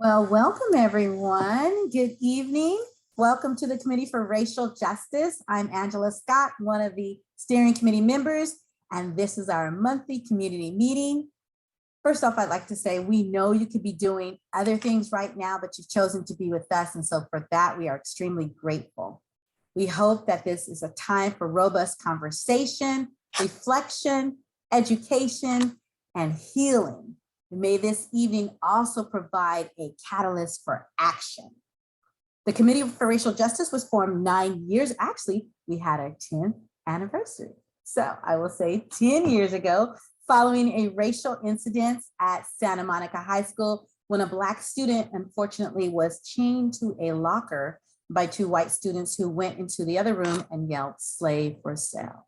Well, welcome everyone. Good evening. Welcome to the Committee for Racial Justice. I'm Angela Scott, one of the steering committee members, and this is our monthly community meeting. First off, I'd like to say we know you could be doing other things right now, but you've chosen to be with us. And so for that, we are extremely grateful. We hope that this is a time for robust conversation, reflection, education, and healing. May this evening also provide a catalyst for action. The Committee for Racial Justice was formed 9 years. Actually, we had our 10th anniversary. So I will say 10 years ago, following a racial incident at Santa Monica High School, when a Black student unfortunately was chained to a locker by 2 white students who went into the other room and yelled "slave for sale."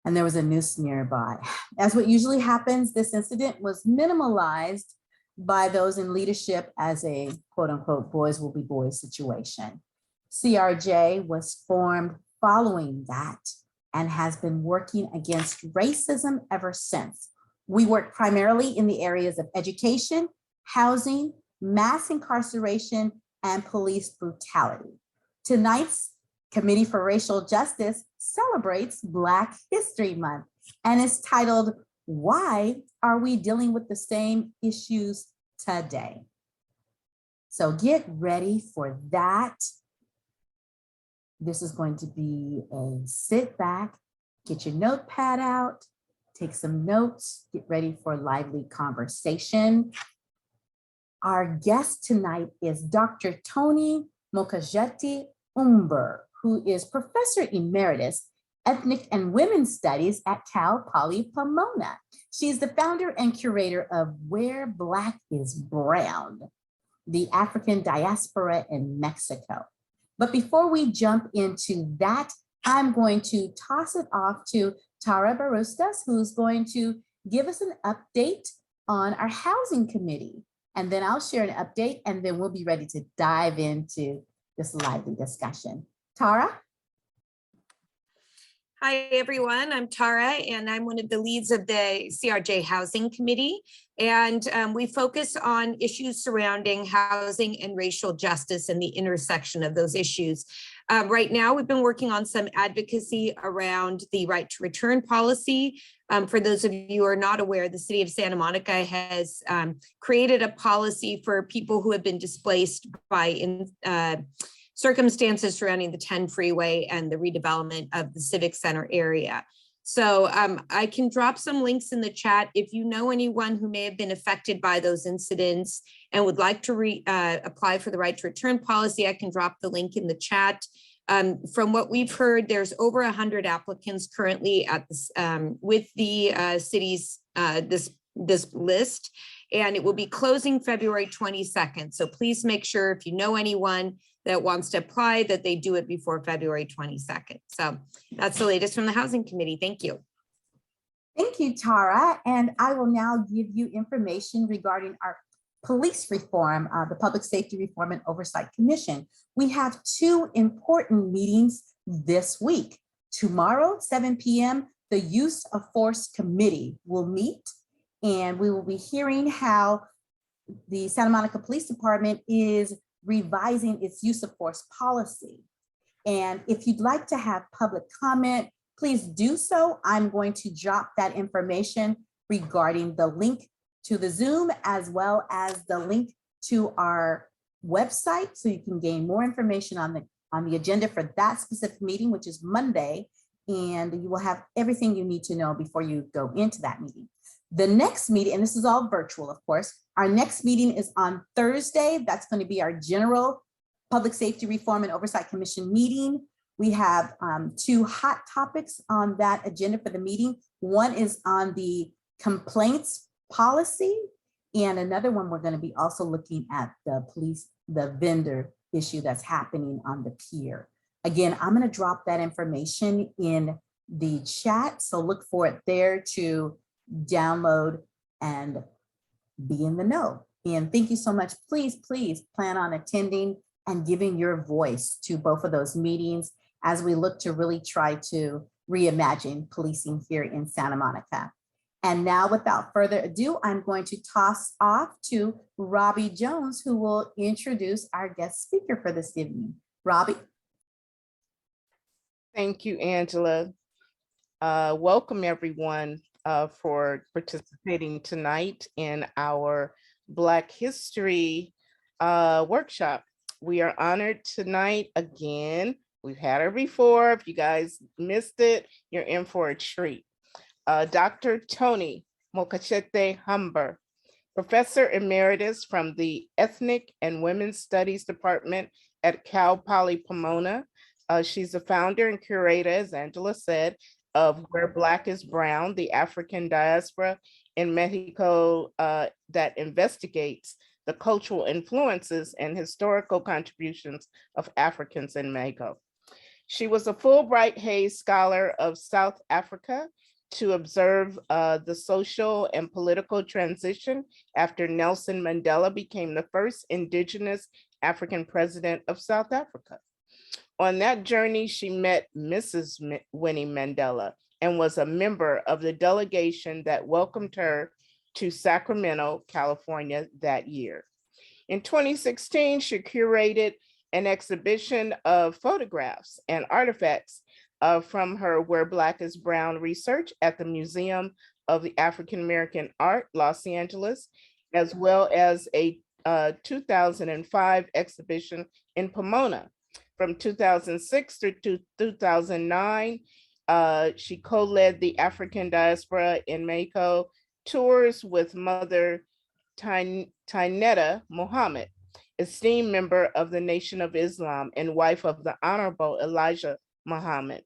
And there was a noose nearby. As what usually happens, this incident was minimalized by those in leadership as a quote unquote boys will be boys situation. CRJ was formed following that and has been working against racism ever since. We work primarily in the areas of education, housing, mass incarceration, and police brutality. Tonight's Committee for Racial Justice celebrates Black History Month and is titled, "Why Are We Dealing with the Same Issues Today?" So get ready for that. This is going to be a sit back, get your notepad out, take some notes, get ready for a lively conversation. Our guest tonight is Dr. Toni-Mokjaetji Humber, who is Professor Emeritus, Ethnic and Women's Studies at Cal Poly Pomona. She's the founder and curator of Where Black is Brown, the African Diaspora in Mexico. But before we jump into that, I'm going to toss it off to Tara Barustas, who's going to give us an update on our housing committee. And then I'll share an update, and then we'll be ready to dive into this lively discussion. Tara? Hi, everyone. I'm Tara, and I'm one of the leads of the CRJ Housing Committee. And we focus on issues surrounding housing and racial justice and the intersection of those issues. Right now, we've been working on some advocacy around the right to return policy. For those of you who are not aware, the city of Santa Monica has created a policy for people who have been displaced by circumstances surrounding the 10 freeway and the redevelopment of the Civic Center area. So I can drop some links in the chat. If you know anyone who may have been affected by those incidents and would like to apply for the right to return policy, I can drop the link in the chat. From what we've heard, there's over 100 applicants currently at this, with the city's this list, and it will be closing February 22nd. So please make sure if you know anyone that wants to apply that they do it before February 22nd. So that's the latest from the Housing Committee. Thank you. Thank you, Tara. And I will now give you information regarding our police reform, the Public Safety Reform and Oversight Commission. We have 2 important meetings this week. Tomorrow, 7 p.m., the Use of Force Committee will meet, and we will be hearing how the Santa Monica Police Department is revising its use of force policy. And if you'd like to have public comment, please do so. I'm going to drop that information regarding the link to the Zoom, as well as the link to our website, so you can gain more information on the agenda for that specific meeting, which is Monday, and you will have everything you need to know before you go into that meeting. The next meeting, and this is all virtual, of course, our next meeting is on Thursday. That's going to be our general Public Safety Reform and Oversight Commission meeting. We have 2 hot topics on that agenda for the meeting. One is on the complaints policy, and another one we're going to be also looking at the vendor issue that's happening on the pier. Again, I'm going to drop that information in the chat, so look for it there to download and be in the know. And thank you so much. Please, please plan on attending and giving your voice to both of those meetings as we look to really try to reimagine policing here in Santa Monica. And now, without further ado, I'm going to toss off to Robbie Jones, who will introduce our guest speaker for this evening. Robbie. Thank you, Angela. Welcome everyone for participating tonight in our Black History workshop. We are honored tonight again. We've had her before. If you guys missed it, you're in for a treat. Dr. Toni-Mokjaetji Humber, Professor Emeritus from the Ethnic and Women's Studies Department at Cal Poly Pomona. She's the founder and curator, as Angela said, of Where Black is Brown, the African Diaspora in Mexico that investigates the cultural influences and historical contributions of Africans in Mexico. She was a Fulbright Hays Scholar of South Africa to observe the social and political transition after Nelson Mandela became the first indigenous African president of South Africa. On that journey, she met Mrs. Winnie Mandela and was a member of the delegation that welcomed her to Sacramento, California that year. In 2016, she curated an exhibition of photographs and artifacts from her Where Black is Brown research at the Museum of the African American Art, Los Angeles, as well as a 2005 exhibition in Pomona. From 2006 through 2009, she co-led the African Diaspora in Mexico tours with Mother Taineta Mohammed, esteemed member of the Nation of Islam and wife of the Honorable Elijah Muhammad.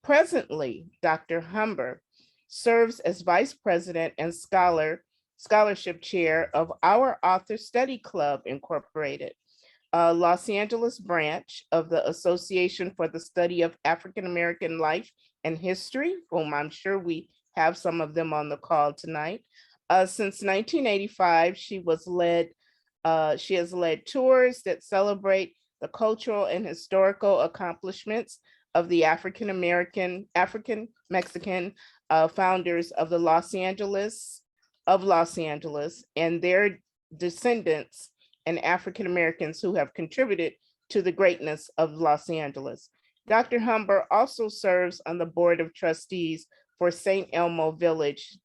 Presently, Dr. Humber serves as Vice President and Scholarship Chair of Our Author Study Club, Incorporated, a Los Angeles branch of the Association for the Study of African American Life and History, whom I'm sure we have some of them on the call tonight. Since 1985, she has led tours that celebrate the cultural and historical accomplishments of the African Mexican founders of Los Angeles and their descendants and African Americans who have contributed to the greatness of Los Angeles. Dr. Humber also serves on the Board of Trustees for St. Elmo Village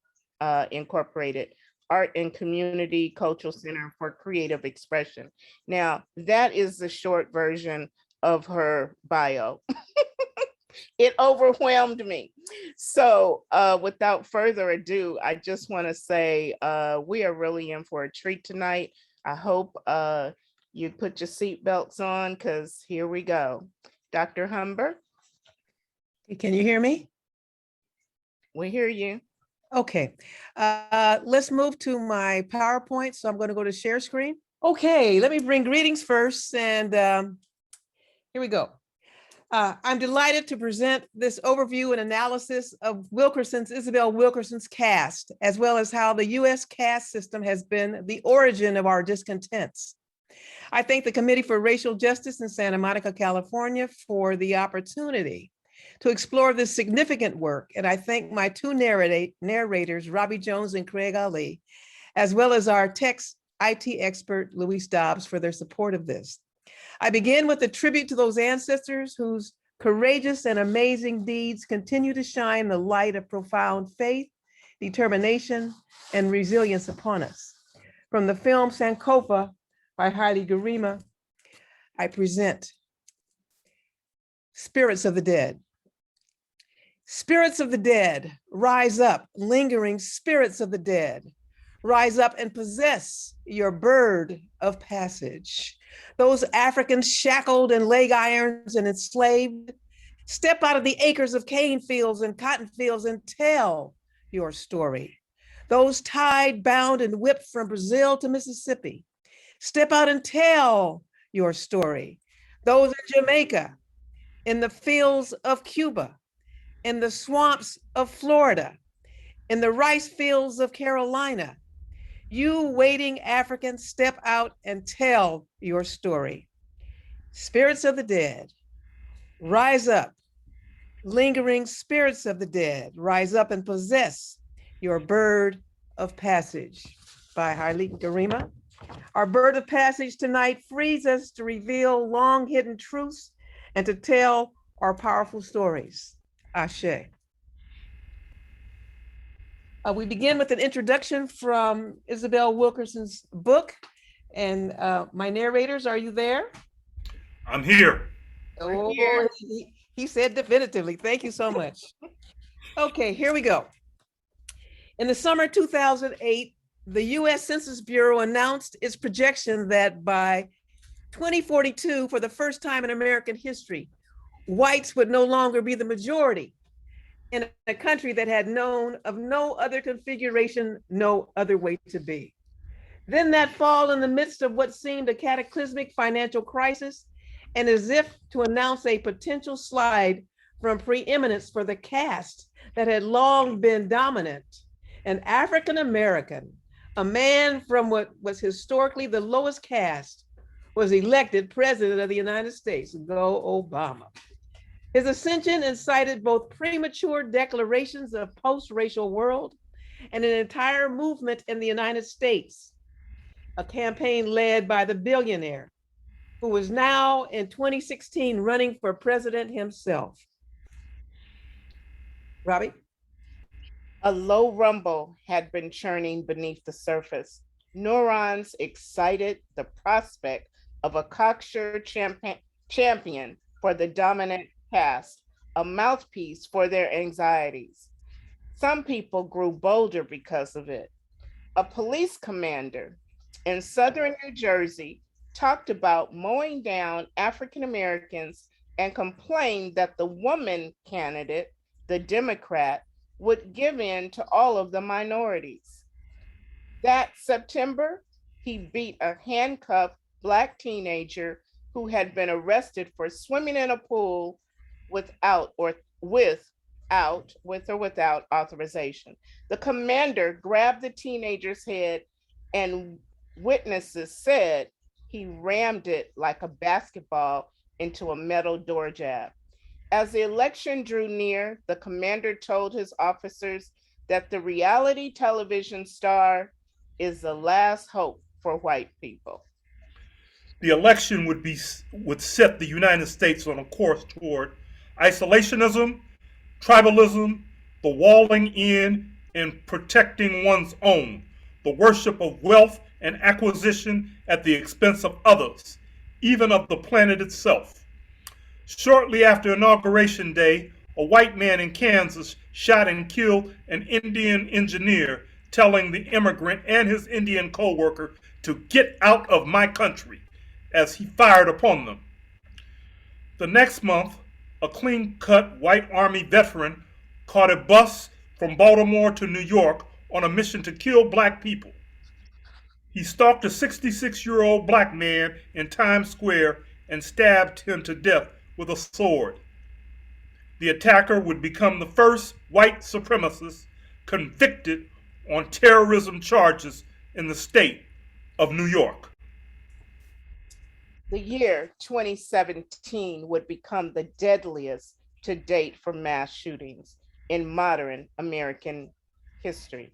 Incorporated, Art and Community Cultural Center for Creative Expression. Now, that is the short version of her bio. It overwhelmed me. So without further ado, I just want to say we are really in for a treat tonight. I hope you put your seatbelts on because here we go. Dr. Humber. Can you hear me? We hear you. Okay, let's move to my PowerPoint. So I'm going to go to share screen. Okay, let me bring greetings first. And here we go. I'm delighted to present this overview and analysis of Isabel Wilkerson's Caste, as well as how the US caste system has been the origin of our discontents. I thank the Committee for Racial Justice in Santa Monica, California for the opportunity to explore this significant work. And I thank my two narrators, Robbie Jones and Craig Ali, as well as our IT expert, Luis Dobbs, for their support of this. I begin with a tribute to those ancestors whose courageous and amazing deeds continue to shine the light of profound faith, determination, and resilience upon us. From the film Sankofa by Haile Gerima, I present Spirits of the Dead. Spirits of the dead, rise up, lingering spirits of the dead. Rise up and possess your bird of passage. Those Africans shackled in leg irons and enslaved, step out of the acres of cane fields and cotton fields and tell your story. Those tied, bound, and whipped from Brazil to Mississippi, step out and tell your story. Those in Jamaica, in the fields of Cuba, in the swamps of Florida, in the rice fields of Carolina, you waiting Africans, step out and tell your story. Spirits of the dead, rise up. Lingering spirits of the dead, rise up and possess Your Bird of Passage by Haile Gerima. Our bird of passage tonight frees us to reveal long hidden truths and to tell our powerful stories. Ashe. We begin with an introduction from Isabel Wilkerson's book. And my narrators, are you there? I'm here. Oh, he said definitively. Thank you so much. Okay, here we go. In the summer 2008, the US Census Bureau announced its projection that by 2042, for the first time in American history, whites would no longer be the majority in a country that had known of no other configuration, no other way to be. Then that fall, in the midst of what seemed a cataclysmic financial crisis, and as if to announce a potential slide from preeminence for the caste that had long been dominant, an African American, a man from what was historically the lowest caste, was elected president of the United States. Go Obama. His ascension incited both premature declarations of post-racial world and an entire movement in the United States, a campaign led by the billionaire who is now in 2016 running for president himself. Robbie? A low rumble had been churning beneath the surface. Neurons excited the prospect of a cocksure champion for the dominant caste, a mouthpiece for their anxieties. Some people grew bolder because of it. A police commander in southern New Jersey talked about mowing down African Americans and complained that the woman candidate, the Democrat, would give in to all of the minorities. That September, he beat a handcuffed Black teenager who had been arrested for swimming in a pool with or without authorization. The commander grabbed the teenager's head, and witnesses said he rammed it like a basketball into a metal door jab. As the election drew near, the commander told his officers that the reality television star is the last hope for white people. The election would set the United States on a course toward isolationism, tribalism, the walling in and protecting one's own, the worship of wealth and acquisition at the expense of others, even of the planet itself. Shortly after Inauguration Day, a white man in Kansas shot and killed an Indian engineer, telling the immigrant and his Indian co-worker to get out of my country as he fired upon them. The next month, a clean-cut white Army veteran caught a bus from Baltimore to New York on a mission to kill Black people. He stalked a 66-year-old Black man in Times Square and stabbed him to death with a sword. The attacker would become the first white supremacist convicted on terrorism charges in the state of New York. The year 2017 would become the deadliest to date for mass shootings in modern American history.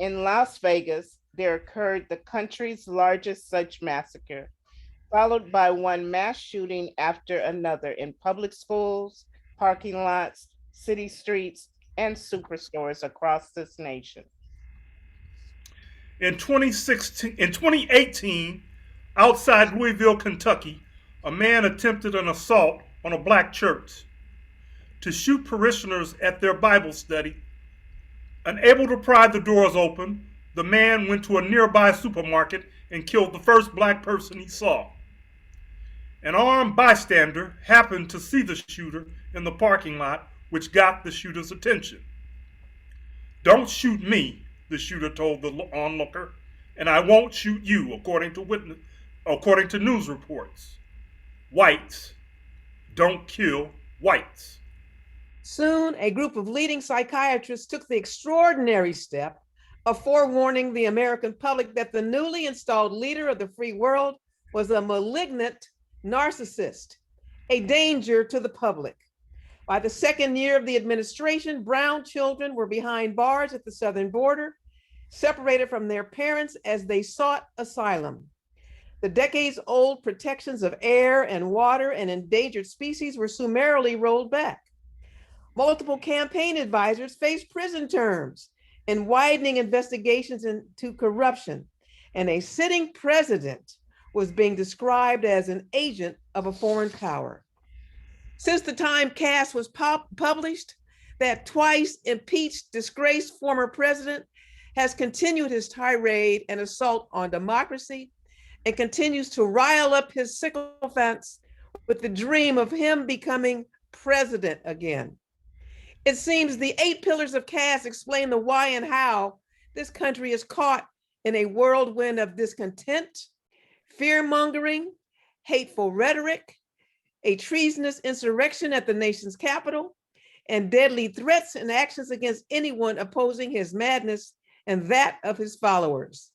In Las Vegas, there occurred the country's largest such massacre, followed by one mass shooting after another in public schools, parking lots, city streets, and superstores across this nation. In 2018, outside Louisville, Kentucky, a man attempted an assault on a Black church. To shoot parishioners at their Bible study, unable to pry the doors open, the man went to a nearby supermarket and killed the first Black person he saw. An armed bystander happened to see the shooter in the parking lot, which got the shooter's attention. "Don't shoot me," the shooter told the onlooker, "and I won't shoot you," according to news reports. Whites don't kill whites. Soon, a group of leading psychiatrists took the extraordinary step of forewarning the American public that the newly installed leader of the free world was a malignant narcissist, a danger to the public. By the second year of the administration, brown children were behind bars at the southern border, separated from their parents as they sought asylum. The decades-old protections of air and water and endangered species were summarily rolled back. Multiple campaign advisors faced prison terms and widening investigations into corruption, and a sitting president was being described as an agent of a foreign power. Since the time Caste was published, that twice impeached, disgraced former president has continued his tirade and assault on democracy and continues to rile up his sycophants with the dream of him becoming president again. It seems the 8 pillars of Caste explain the why and how this country is caught in a whirlwind of discontent, fear-mongering, hateful rhetoric, a treasonous insurrection at the nation's capital, and deadly threats and actions against anyone opposing his madness and that of his followers.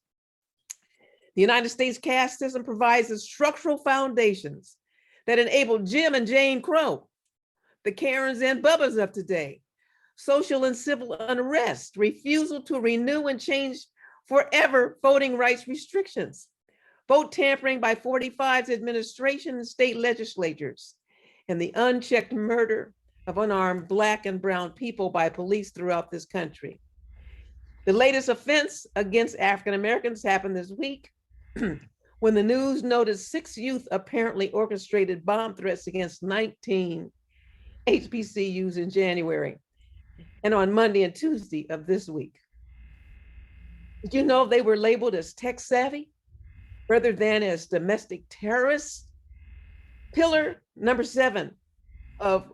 The United States caste system provides the structural foundations that enable Jim and Jane Crow, the Karens and Bubbas of today, social and civil unrest, refusal to renew and change forever voting rights restrictions, vote tampering by 45's administration and state legislatures, and the unchecked murder of unarmed Black and brown people by police throughout this country. The latest offense against African Americans happened this week when the news noted 6 youth apparently orchestrated bomb threats against 19 HBCUs in January and on Monday and Tuesday of this week. Did you know they were labeled as tech savvy rather than as domestic terrorists? Pillar number 7 of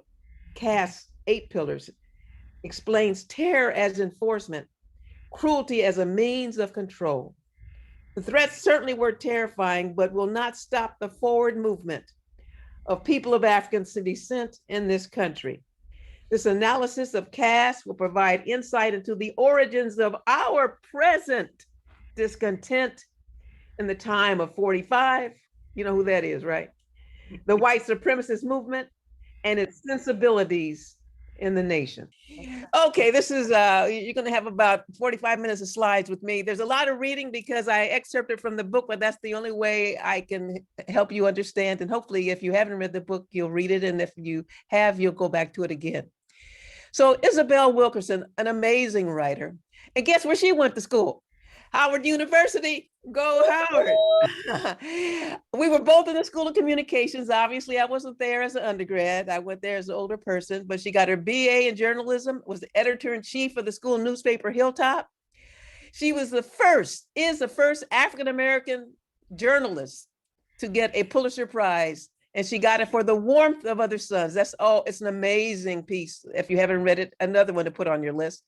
Caste's 8 pillars explains terror as enforcement, cruelty as a means of control. The threats certainly were terrifying, but will not stop the forward movement of people of African descent in this country. This analysis of caste will provide insight into the origins of our present discontent in the time of 45. You know who that is, right? The white supremacist movement and its sensibilities in the nation. Okay, this is, you're gonna have about 45 minutes of slides with me. There's a lot of reading because I excerpted from the book, but that's the only way I can help you understand. And hopefully if you haven't read the book, you'll read it. And if you have, you'll go back to it again. So Isabel Wilkerson, an amazing writer. And guess where she went to school? Howard University. Go Howard. We were both in the School of Communications. Obviously, I wasn't there as an undergrad. I went there as an older person, but she got her BA in journalism, was the editor-in-chief of the school newspaper Hilltop. She was the first African-American journalist to get a Pulitzer Prize, and she got it for The Warmth of Other Suns. That's all. It's an amazing piece. If you haven't read it, another one to put on your list.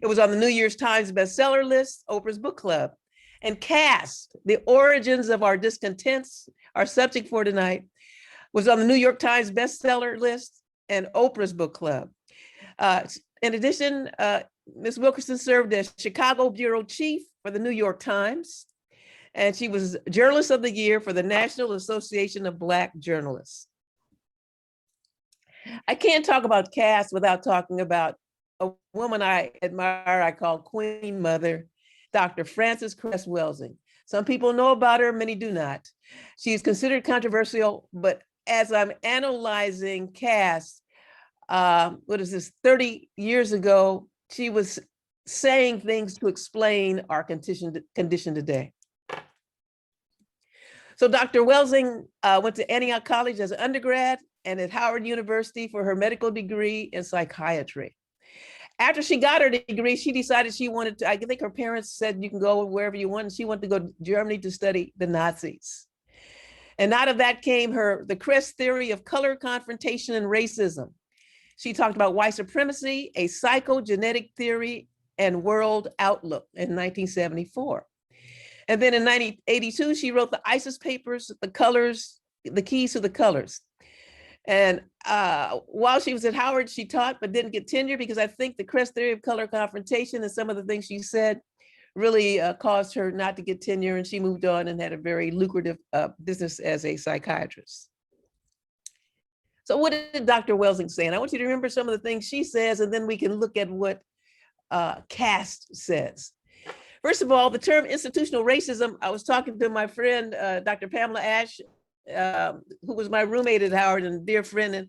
It was on the New York Times bestseller list, Oprah's book club. And Caste, the origins of our discontents, our subject for tonight, was on the New York Times bestseller list and Oprah's book club. In addition, Ms. Wilkerson served as Chicago bureau chief for the New York Times, and she was Journalist of the Year for the National Association of Black Journalists. I can't talk about Caste without talking about a woman I admire, I call Queen Mother, Dr. Frances Cress Welsing. Some people know about her, many do not. She's considered controversial, but as I'm analyzing Caste, 30 years ago, she was saying things to explain our condition today. So Dr. Welsing went to Antioch College as an undergrad and at Howard University for her medical degree in psychiatry. After she got her degree, she decided she wanted to, I think her parents said you can go wherever you want, and she wanted to go to Germany to study the Nazis. And out of that came the Cress theory of color confrontation and racism. She talked about white supremacy, a psychogenetic theory, and world outlook in 1974. And then in 1982, she wrote the ISIS papers, the colors, the keys to the colors. And while she was at Howard, she taught but didn't get tenure because I think the Cress theory of color confrontation and some of the things she said really caused her not to get tenure, and she moved on and had a very lucrative business as a psychiatrist. So what did Dr. Welsing say? And I want you to remember some of the things she says, and then we can look at what Caste says. First of all, the term institutional racism, I was talking to my friend, Dr. Pamela Ash, who was my roommate at Howard and a dear friend, and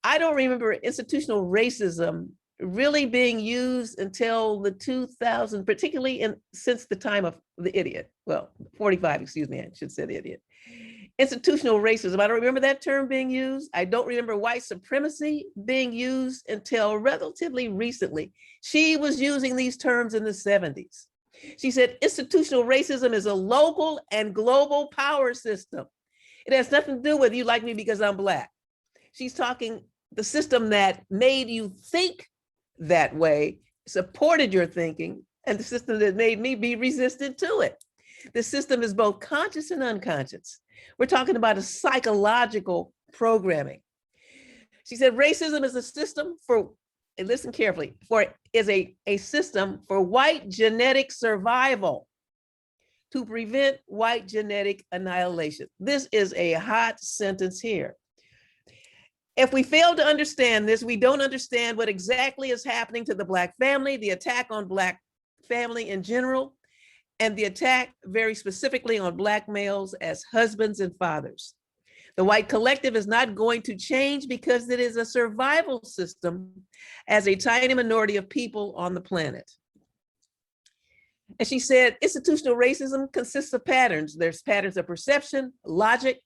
I don't remember institutional racism really being used until the 2000, particularly since the time of the idiot. Well, 45, excuse me, I should say the idiot. Institutional racism, I don't remember that term being used. I don't remember white supremacy being used until relatively recently. She was using these terms in the 70s. She said, institutional racism is a local and global power system. It has nothing to do with you like me because I'm Black. She's talking the system that made you think that way, supported your thinking, and the system that made me be resistant to it. The system is both conscious and unconscious. We're talking about a psychological programming. She said, racism is a system for, and listen carefully, is a system for white genetic survival to prevent white genetic annihilation. This is a hot sentence here. If we fail to understand this, we don't understand what exactly is happening to the Black family, the attack on Black family in general, and the attack very specifically on Black males as husbands and fathers. The white collective is not going to change because it is a survival system as a tiny minority of people on the planet. And she said, institutional racism consists of patterns. There's patterns of perception, logic,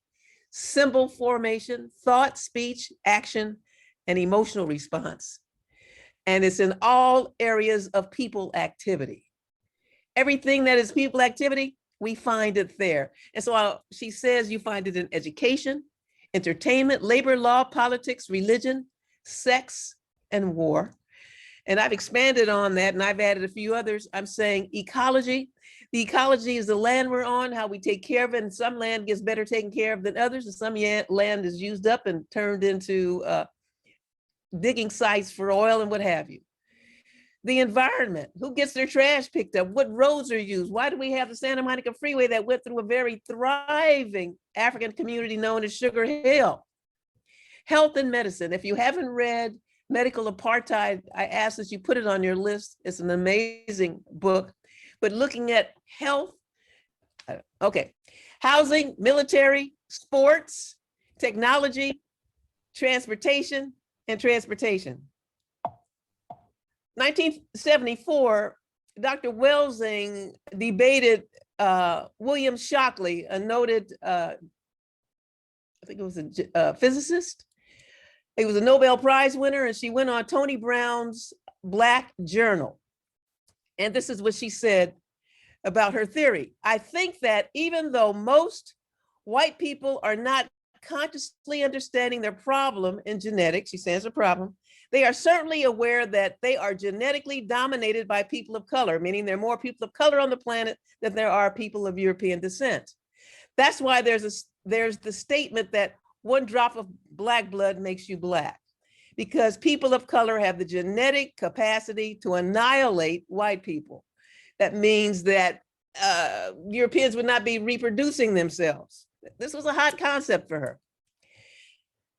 symbol formation, thought, speech, action, and emotional response. And it's in all areas of people activity. Everything that is people activity, we find it there. And so she says you find it in education, entertainment, labor law, politics, religion, sex, and war. And I've expanded on that and I've added a few others. I'm saying ecology. The ecology is the land we're on, how we take care of it, and some land gets better taken care of than others, and some land is used up and turned into digging sites for oil and what have you. The environment, who gets their trash picked up, what roads are used, why do we have the Santa Monica Freeway that went through a very thriving African community known as Sugar Hill? Health and medicine. If you haven't read Medical Apartheid, I ask that you put it on your list. It's an amazing book. But looking at health, okay, housing, military, sports, technology, transportation, and transportation. 1974, Dr. Welsing debated William Shockley, a noted, I think it was a physicist. He was a Nobel Prize winner, and she went on Tony Brown's Black Journal. And this is what she said about her theory. I think that even though most white people are not consciously understanding their problem in genetics, she says a problem, they are certainly aware that they are genetically dominated by people of color, meaning there are more people of color on the planet than there are people of European descent. That's why there's the statement that one drop of Black blood makes you Black, because people of color have the genetic capacity to annihilate white people. That means that Europeans would not be reproducing themselves. This was a hot concept for her.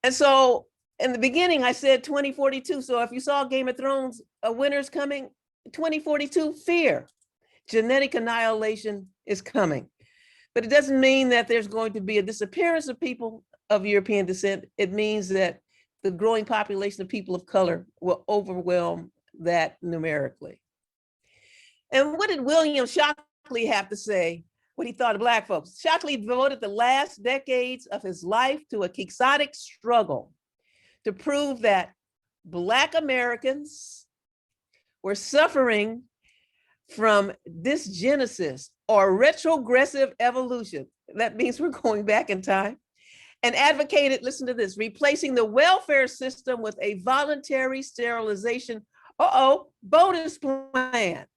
And so in the beginning, I said 2042. So if you saw Game of Thrones, a winter's coming, 2042, fear. Genetic annihilation is coming. But it doesn't mean that there's going to be a disappearance of people of European descent. It means that the growing population of people of color will overwhelm that numerically. And what did William Shockley have to say what he thought of Black folks? Shockley devoted the last decades of his life to a quixotic struggle to prove that Black Americans were suffering from dysgenesis or retrogressive evolution. That means we're going back in time. And advocated, listen to this, replacing the welfare system with a voluntary sterilization, bonus plan,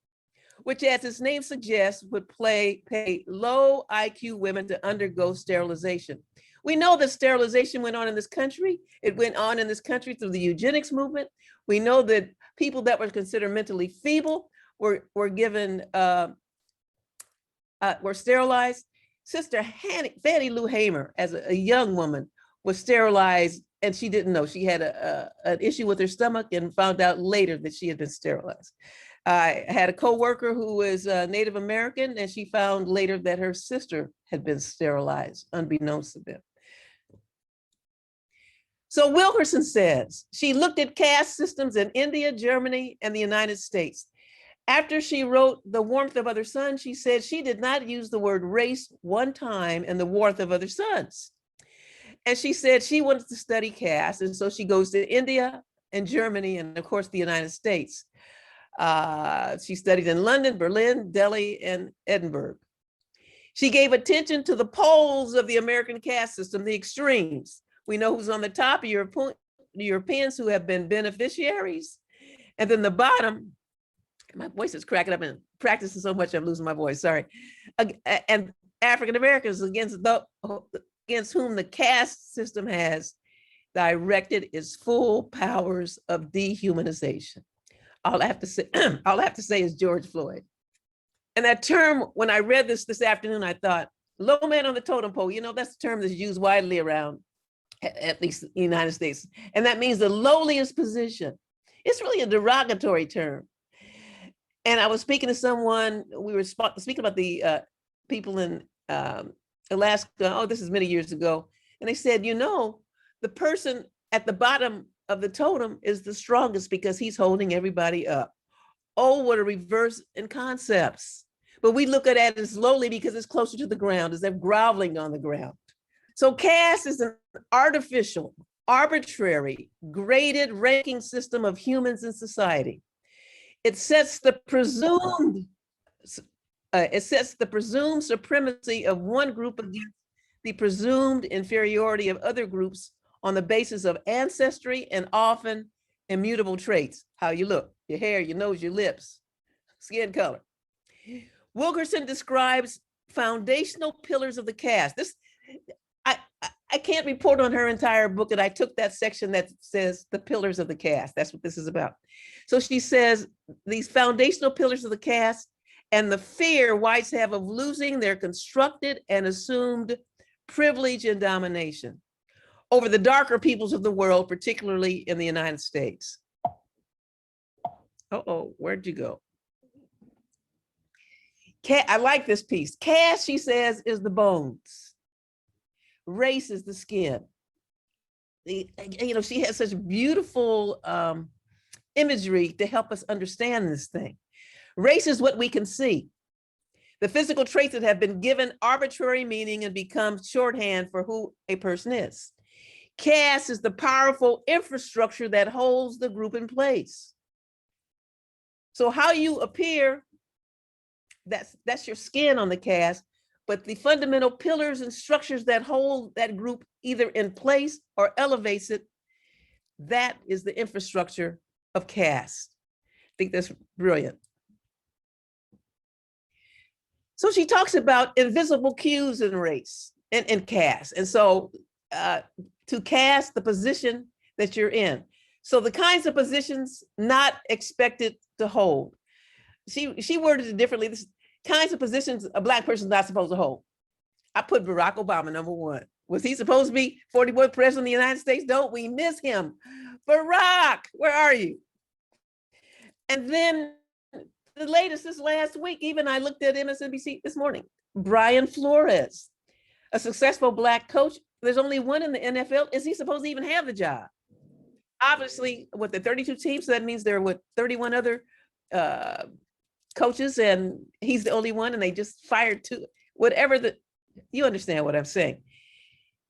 which as its name suggests, would pay low IQ women to undergo sterilization. We know that sterilization went on in this country. It went on in this country through the eugenics movement. We know that people that were considered mentally feeble were sterilized. Sister Fannie Lou Hamer, as a young woman, was sterilized and she didn't know. She had an issue with her stomach and found out later that she had been sterilized. I had a coworker who was Native American, and she found later that her sister had been sterilized, unbeknownst to them. So Wilkerson says she looked at caste systems in India, Germany, and the United States. After she wrote The Warmth of Other Suns, she said she did not use the word race one time in The Warmth of Other Suns. And she said she wanted to study caste, and so she goes to India and Germany, and of course the United States. She studied in London, Berlin, Delhi, and Edinburgh. She gave attention to the poles of the American caste system, the extremes. We know who's on the top, Europeans who have been beneficiaries. And then the bottom, my voice is cracking up and practicing so much, I'm losing my voice, sorry. And African Americans against whom the caste system has directed its full powers of dehumanization. All I have to say is George Floyd. And that term, when I read this afternoon, I thought, low man on the totem pole, that's the term that's used widely around, at least in the United States. And that means the lowliest position. It's really a derogatory term. And I was speaking to someone, we were speaking about the people in Alaska, this is many years ago. And they said, the person at the bottom of the totem is the strongest because he's holding everybody up. Oh, what a reverse in concepts. But we look at it as lowly because it's closer to the ground, as they're groveling on the ground. So caste is an artificial, arbitrary, graded ranking system of humans in society. It sets the presumed supremacy of one group against the presumed inferiority of other groups on the basis of ancestry and often immutable traits. How you look, your hair, your nose, your lips, skin color. Wilkerson describes foundational pillars of the caste. I can't report on her entire book, and I took that section that says the pillars of the caste. That's what this is about. So she says these foundational pillars of the caste and the fear whites have of losing their constructed and assumed privilege and domination over the darker peoples of the world, particularly in the United States. Uh-oh, where'd you go? I like this piece. Caste, she says, is the bones. Race is the skin. She has such beautiful imagery to help us understand this thing. Race is what we can see. The physical traits that have been given arbitrary meaning and become shorthand for who a person is. Caste is the powerful infrastructure that holds the group in place. So how you appear, that's your skin on the caste, but the fundamental pillars and structures that hold that group either in place or elevates it, that is the infrastructure of caste. I think that's brilliant. So she talks about invisible cues in race and caste. And so to cast the position that you're in. So the kinds of positions not expected to hold. She worded it differently. This kinds of positions a Black person's not supposed to hold. I put Barack Obama number one. Was he supposed to be 44th president of the United States? Don't we miss him? Barack, where are you? And then the latest, this last week, even I looked at MSNBC this morning, Brian Flores, a successful Black coach. There's only one in the NFL. Is he supposed to even have the job? Obviously, with the 32 teams, so that means there were 31 other coaches, and he's the only one, and they just fired two. You understand what I'm saying.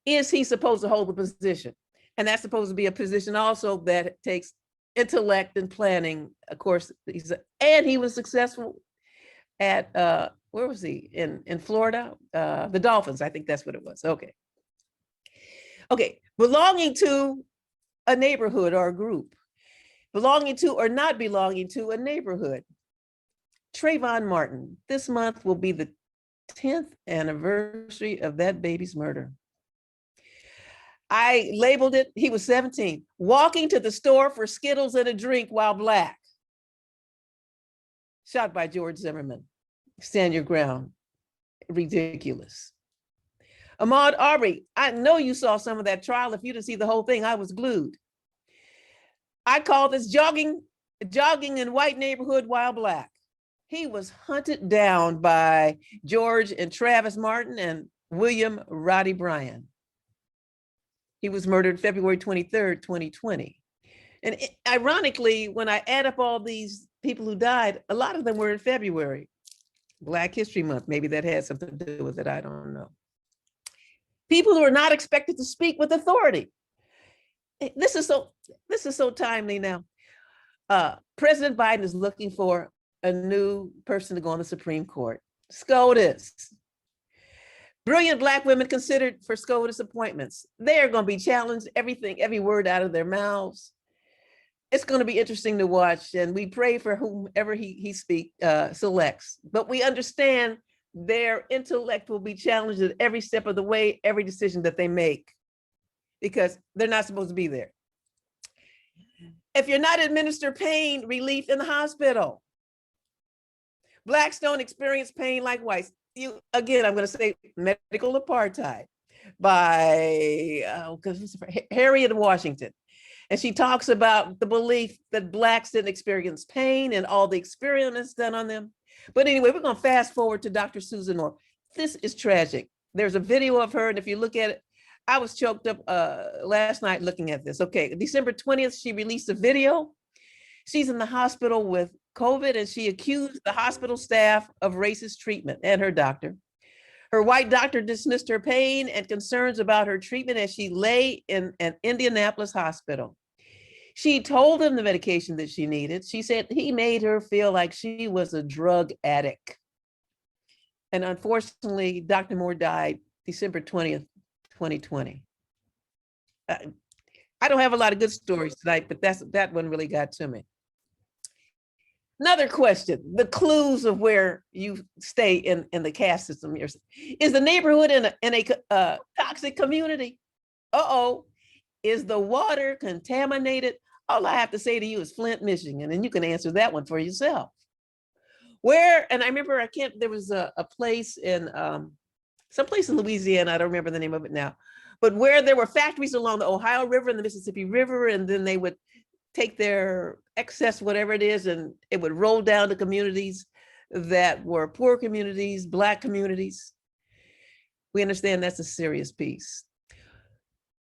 Is he supposed to hold the position? And that's supposed to be a position also that takes intellect and planning. Of course, he was successful at, where was he? In Florida? The Dolphins, I think that's what it was. Okay, belonging to a neighborhood or a group, belonging to or not belonging to a neighborhood. Trayvon Martin, this month will be the 10th anniversary of that baby's murder. I labeled it, he was 17, walking to the store for Skittles and a drink while Black. Shot by George Zimmerman. Stand your ground. Ridiculous. Ahmaud Arbery, I know you saw some of that trial. If you didn't see the whole thing, I was glued. I call this jogging in white neighborhood while Black. He was hunted down by George and Travis Martin and William Roddy Bryan. He was murdered February 23rd, 2020. And ironically, when I add up all these people who died, a lot of them were in February. Black History Month, maybe that had something to do with it, I don't know. People who are not expected to speak with authority. This is so timely now. President Biden is looking for a new person to go on the Supreme Court. SCOTUS. Brilliant Black women considered for SCOTUS appointments. They are going to be challenged, every word out of their mouths. It's going to be interesting to watch, and we pray for whomever he selects. But we understand their intellect will be challenged at every step of the way, every decision that they make, because they're not supposed to be there. If you're not administered pain relief in the hospital, Blacks don't experience pain like whites. Again, I'm going to say medical apartheid by Harriet Washington. And she talks about the belief that Blacks didn't experience pain and all the experiments done on them. But anyway, we're going to fast forward to Dr. Susan Moore. This is tragic. There's a video of her, and if you look at it, I was choked up last night looking at this. Okay, December 20th, she released a video. She's in the hospital with COVID, and she accused the hospital staff of racist treatment and her doctor. Her white doctor dismissed her pain and concerns about her treatment as she lay in an Indianapolis hospital. She told him the medication that she needed. She said he made her feel like she was a drug addict. And unfortunately, Dr. Moore died December 20th, 2020. I don't have a lot of good stories tonight, but that one really got to me. Another question, the clues of where you stay in the caste system here. Is the neighborhood in a toxic community? Uh-oh, is the water contaminated? All I have to say to you is Flint, Michigan, and you can answer that one for yourself. Where, and I remember there was a place in, someplace in Louisiana, I don't remember the name of it now, but where there were factories along the Ohio River and the Mississippi River, and then they would take their excess, whatever it is, and it would roll down to communities that were poor communities, Black communities. We understand that's a serious piece.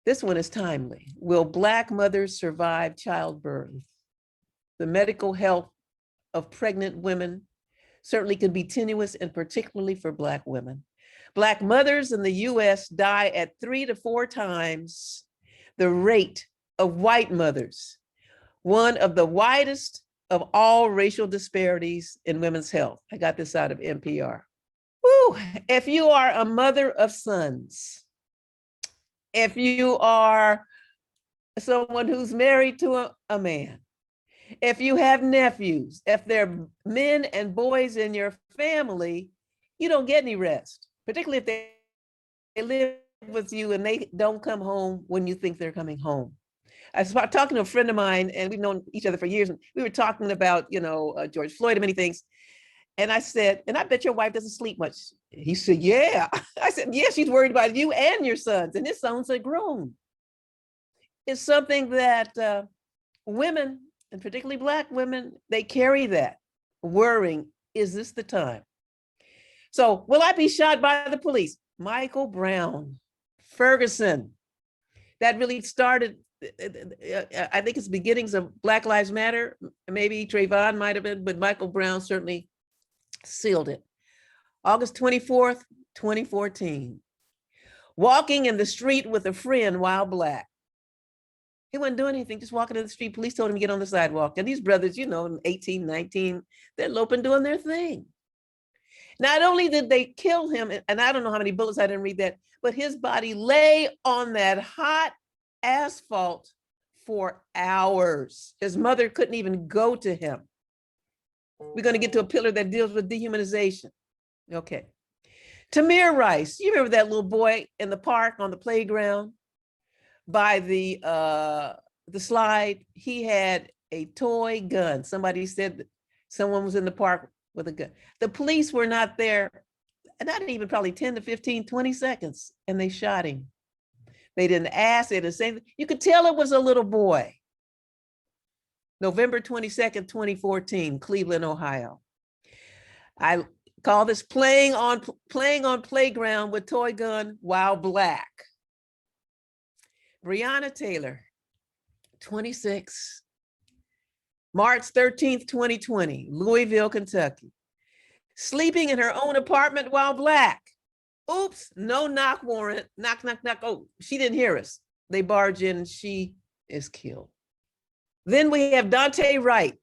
This one is timely. Will Black mothers survive childbirth? The medical health of pregnant women certainly can be tenuous, and particularly for Black women. Black mothers in the US die at 3 to 4 times the rate of white mothers, one of the widest of all racial disparities in women's health. I got this out of NPR. Woo. If you are a mother of sons, if you are someone who's married to a man, if you have nephews, if they're men and boys in your family, you don't get any rest, particularly if they live with you and they don't come home when you think they're coming home. I was talking to a friend of mine, and we've known each other for years, and we were talking about, George Floyd and many things. And I said, and I bet your wife doesn't sleep much. He said, yeah. I said, yeah, she's worried about you and your sons. And his sons are grown. It's something that women, and particularly Black women, they carry that, worrying, is this the time? So will I be shot by the police? Michael Brown, Ferguson, that really started, I think it's the beginnings of Black Lives Matter. Maybe Trayvon might have been, but Michael Brown certainly sealed it. August 24th, 2014. Walking in the street with a friend while Black. He wasn't doing anything, just walking in the street. Police told him to get on the sidewalk. And these brothers, 18, 19, they're loping, doing their thing. Not only did they kill him, and I don't know how many bullets, I didn't read that, but his body lay on that hot asphalt for hours. His mother couldn't even go to him. We're going to get to a pillar that deals with dehumanization. Okay. Tamir Rice, you remember that little boy in the park on the playground by the slide? He had a toy gun. Somebody said that someone was in the park with a gun. The police were not there. not even probably 10 to 15, 20 seconds, and they shot him. They didn't ask, they didn't say, you could tell it was a little boy. November 22nd, 2014, Cleveland, Ohio. I call this playing on playground with toy gun while black. Breonna Taylor, 26, March 13th, 2020, Louisville, Kentucky. Sleeping in her own apartment while black. Oops, no knock warrant, knock, knock, knock. Oh, she didn't hear us. They barge in and she is killed. Then we have Dante Wright.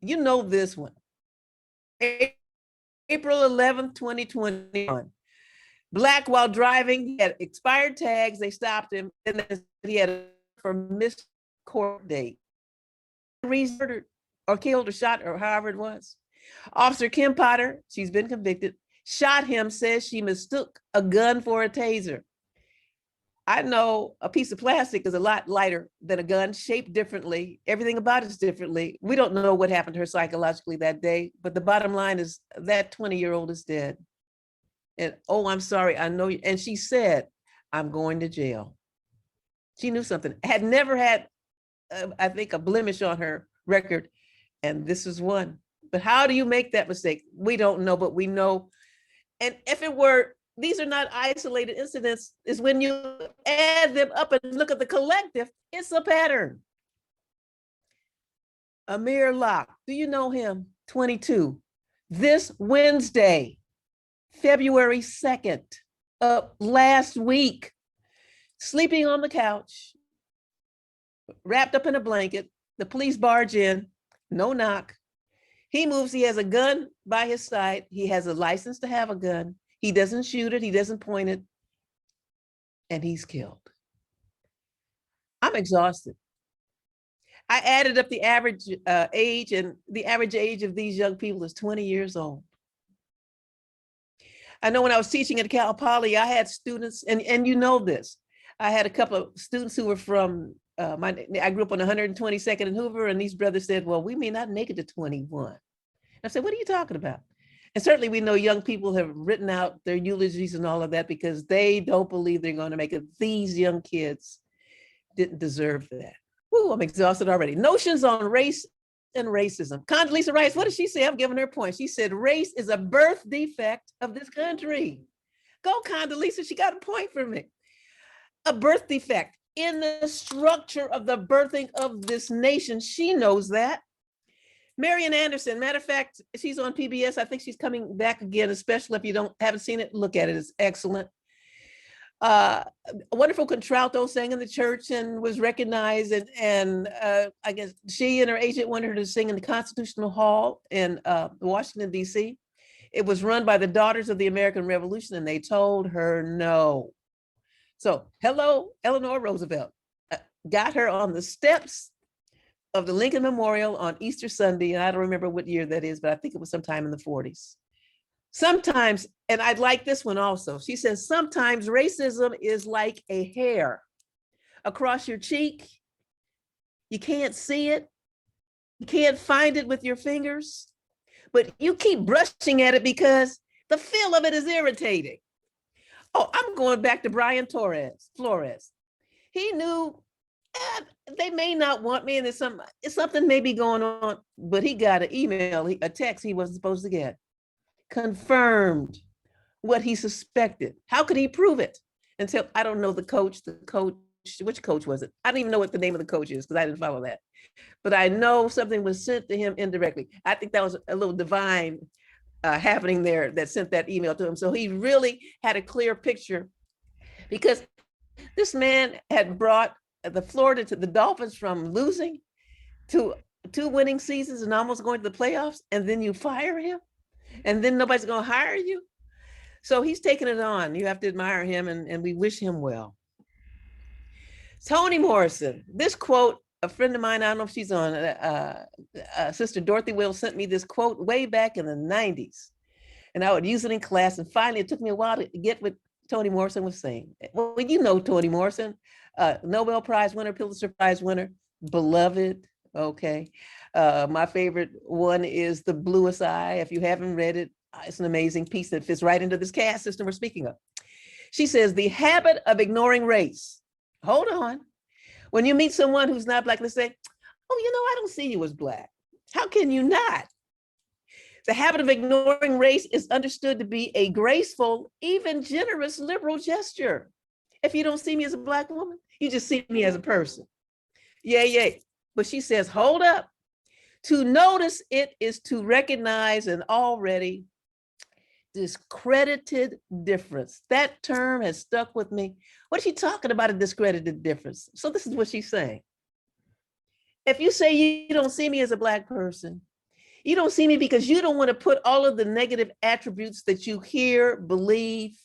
You know this one. April 11th, 2021. Black while driving, he had expired tags. They stopped him and he had a for missed court date. Murdered or killed or shot or however it was. Officer Kim Potter, she's been convicted, shot him, says she mistook a gun for a taser. I know a piece of plastic is a lot lighter than a gun, shaped differently. Everything about it is differently. We don't know what happened to her psychologically that day, but the bottom line is that 20-year-old is dead. And, oh, I'm sorry, I know you. And she said, I'm going to jail. She knew something, had never had, I think, a blemish on her record. And this is one. But how do you make that mistake? We don't know, but we know. And if it were, these are not isolated incidents, is when you add them up and look at the collective, it's a pattern. Amir Locke, do you know him? 22. This Wednesday, February 2nd, last week, sleeping on the couch, wrapped up in a blanket, the police barge in, no knock. He moves, he has a gun by his side. He has a license to have a gun. He doesn't shoot it, he doesn't point it, and he's killed. I'm exhausted. I added up the average age, and the average age of these young people is 20 years old. I know when I was teaching at Cal Poly, I had students, and you know this, I had a couple of students who were from, I grew up on 122nd and Hoover, and these brothers said, well, we may not make it to 21. I said, what are you talking about? And certainly we know young people have written out their eulogies and all of that because they don't believe they're going to make it. These young kids didn't deserve that. Ooh, I'm exhausted already. Notions on race and racism. Condoleezza Rice, what did she say? I'm giving her a point. She said, race is a birth defect of this country. Go, Condoleezza, she got a point for me. A birth defect in the structure of the birthing of this nation. She knows that. Marian Anderson, matter of fact, she's on PBS. I think she's coming back again, especially if you haven't seen it, look at it, it's excellent. A wonderful contralto, sang in the church and was recognized, and I guess she and her agent wanted her to sing in the Constitutional Hall in Washington, DC. It was run by the Daughters of the American Revolution, and they told her no. So, hello, Eleanor Roosevelt, got her on the steps of the Lincoln Memorial on Easter Sunday, and I don't remember what year that is, but I think it was sometime in the 40s. Sometimes, and I'd like this one also, she says, sometimes racism is like a hair across your cheek. You can't see it. You can't find it with your fingers, but you keep brushing at it because the feel of it is irritating. Oh, I'm going back to Brian Flores. He knew they may not want me, and there's something may be going on, but he got an email, a text he wasn't supposed to get. Confirmed what he suspected. How could he prove it? Until, I don't know the coach, which coach was it? I don't even know what the name of the coach is because I didn't follow that. But I know something was sent to him indirectly. I think that was a little divine happening there that sent that email to him. So he really had a clear picture because this man had brought the Florida to the Dolphins from losing to 2 winning seasons and almost going to the playoffs, and then you fire him, and then nobody's going to hire you. So he's taking it on. You have to admire him, and we wish him well. Toni Morrison, this quote, a friend of mine, I don't know if she's on, Sister Dorothy Will sent me this quote way back in the 90s, and I would use it in class, and finally it took me a while to get what Toni Morrison was saying. Well, you know Toni Morrison, Nobel Prize winner, Pulitzer Prize winner, beloved, okay. My favorite one is The Bluest Eye. If you haven't read it, It's an amazing piece that fits right into this caste system we're speaking of. She says, the habit of ignoring race. Hold on. When you meet someone who's not Black, let's say, oh, I don't see you as Black. How can you not? The habit of ignoring race is understood to be a graceful, even generous liberal gesture. If you don't see me as a Black woman, you just see me as a person. Yay. But she says, hold up. To notice it is to recognize an already discredited difference. That term has stuck with me. What is she talking about, a discredited difference? So this is what she's saying. If you say you don't see me as a Black person, you don't see me because you don't want to put all of the negative attributes that you hear, believe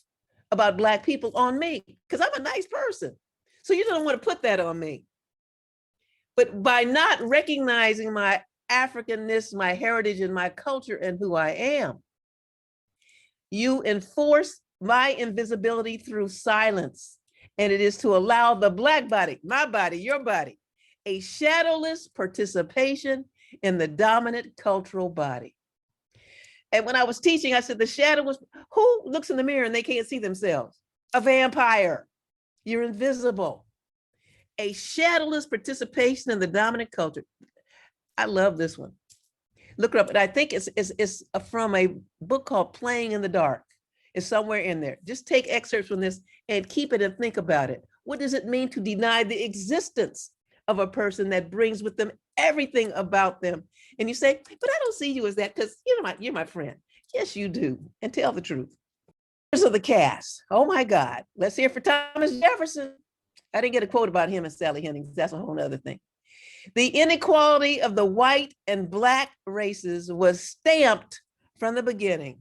about Black people on me, because I'm a nice person. So you don't want to put that on me. But by not recognizing my Africanness, my heritage, and my culture and who I am, you enforce my invisibility through silence. And it is to allow the Black body, my body, your body, a shadowless participation in the dominant cultural body. And when I was teaching, I said, the shadow was, who looks in the mirror and they can't see themselves? A vampire. You're invisible. A shadowless participation in the dominant culture. I love this one. Look it up. And I think it's from a book called Playing in the Dark. It's somewhere in there. Just take excerpts from this and keep it and think about it. What does it mean to deny the existence of a person that brings with them everything about them? And you say, but I don't see you as that because you're my friend. Yes, you do. And tell the truth. Of the caste. Oh my God. Let's hear for Thomas Jefferson. I didn't get a quote about him and Sally Hemings. That's a whole other thing. The inequality of the white and Black races was stamped from the beginning.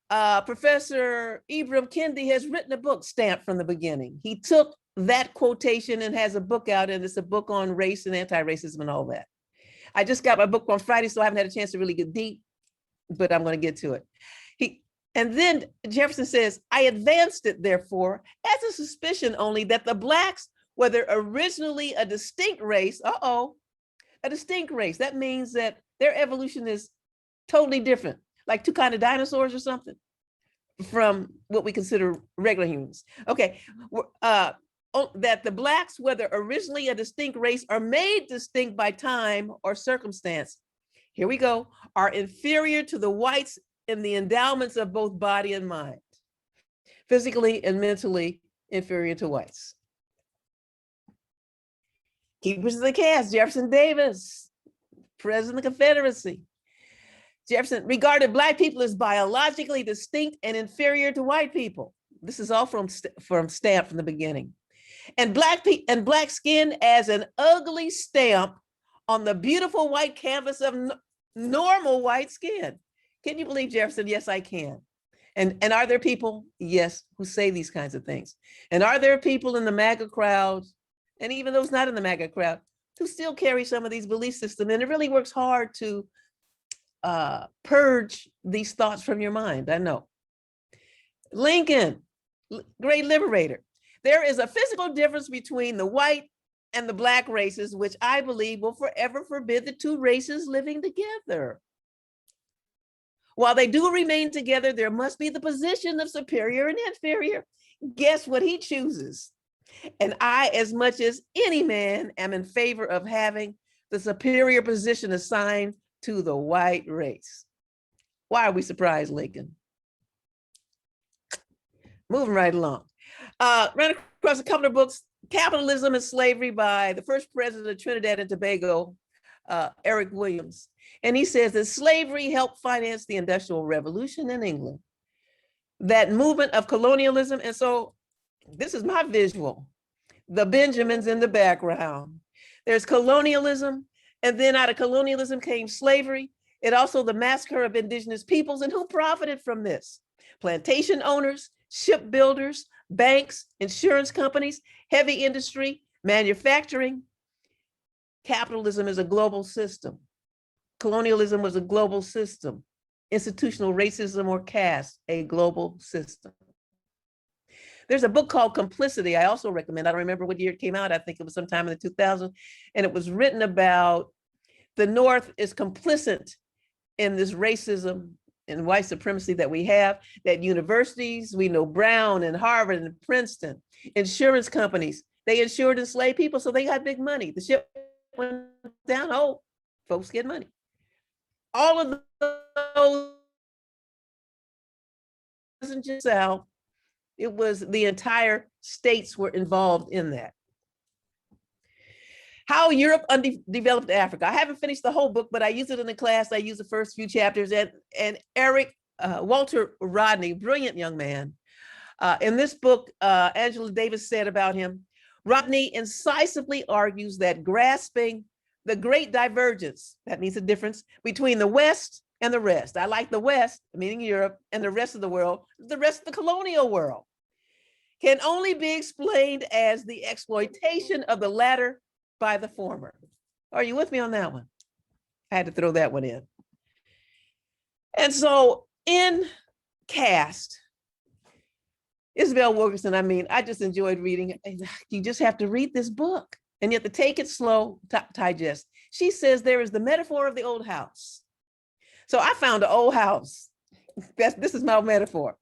Professor Ibram Kendi has written a book, Stamped from the Beginning. He took that quotation and has a book out, and it's a book on race and anti-racism and all that. I just got my book on Friday, so I haven't had a chance to really get deep, but I'm going to get to it. And then Jefferson says, I advanced it, therefore, as a suspicion only that the Blacks, whether originally a distinct race, a distinct race, that means that their evolution is totally different, like two kinds of dinosaurs or something from what we consider regular humans. Okay, that the Blacks, whether originally a distinct race, are made distinct by time or circumstance. Here we go, are inferior to the whites in the endowments of both body and mind, physically and mentally inferior to whites. Keepers of the caste, Jefferson Davis, President of the Confederacy. Jefferson regarded Black people as biologically distinct and inferior to white people. This is all from Stamped from the Beginning. And Black skin as an ugly stamp on the beautiful white canvas of normal white skin. Can you believe Jefferson? Yes, I can. And are there people, yes, who say these kinds of things? And are there people in the MAGA crowd, and even those not in the MAGA crowd, who still carry some of these belief systems? And it really works hard to purge these thoughts from your mind, I know. Lincoln, great liberator. There is a physical difference between the white and the Black races, which I believe will forever forbid the two races living together. While they do remain together, there must be the position of superior and inferior. Guess what he chooses? And I, as much as any man, am in favor of having the superior position assigned to the white race. Why are we surprised, Lincoln? Moving right along. Ran across a couple of books, Capitalism and Slavery by the first president of Trinidad and Tobago, Eric Williams. And he says that slavery helped finance the Industrial Revolution in England, that movement of colonialism. And so this is my visual, the Benjamins in the background. There's colonialism, and then out of colonialism came slavery. It also the massacre of indigenous peoples, and who profited from this? Plantation owners, shipbuilders, banks, insurance companies, heavy industry, manufacturing. Capitalism is a global system. Colonialism was a global system. Institutional racism or caste, a global system. There's a book called Complicity I also recommend. I don't remember what year it came out. I think it was sometime in the 2000s. And it was written about the North is complicit in this racism and white supremacy that we have, that universities, we know Brown and Harvard and Princeton, insurance companies, they insured enslaved people, so they got big money. The ship went down, oh, folks get money. All of those wasn't just South, it was the entire states were involved in that. How Europe Undeveloped Africa. I haven't finished the whole book, but I use it in the class. I use the first few chapters, and Walter Rodney, brilliant young man. In this book, Angela Davis said about him, Rodney incisively argues that grasping the great divergence, that means the difference between the West and the rest. I like the West, meaning Europe, and the rest of the world, the rest of the colonial world, can only be explained as the exploitation of the latter by the former. Are you with me on that one? I had to throw that one in. And so in Caste, Isabel Wilkerson, I mean, I just enjoyed reading. You just have to read this book and you have to take it slow, digest. She says there is the metaphor of the old house. So I found an old house. This is my metaphor.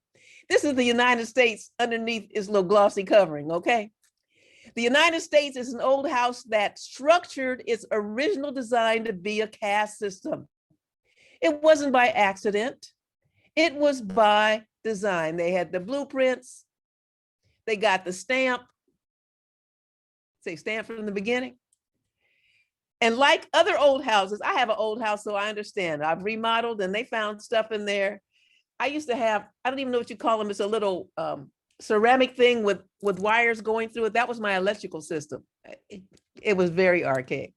This is the United States underneath its little glossy covering, okay? The United States is an old house that structured its original design to be a caste system. It wasn't by accident. It was by design. They had the blueprints. They got the stamp. Say stamp from the beginning. And like other old houses, I have an old house, so I understand. I've remodeled and they found stuff in there. I used to have, I don't even know what you call them. It's a little ceramic thing with wires going through it. That was my electrical system. It was very archaic.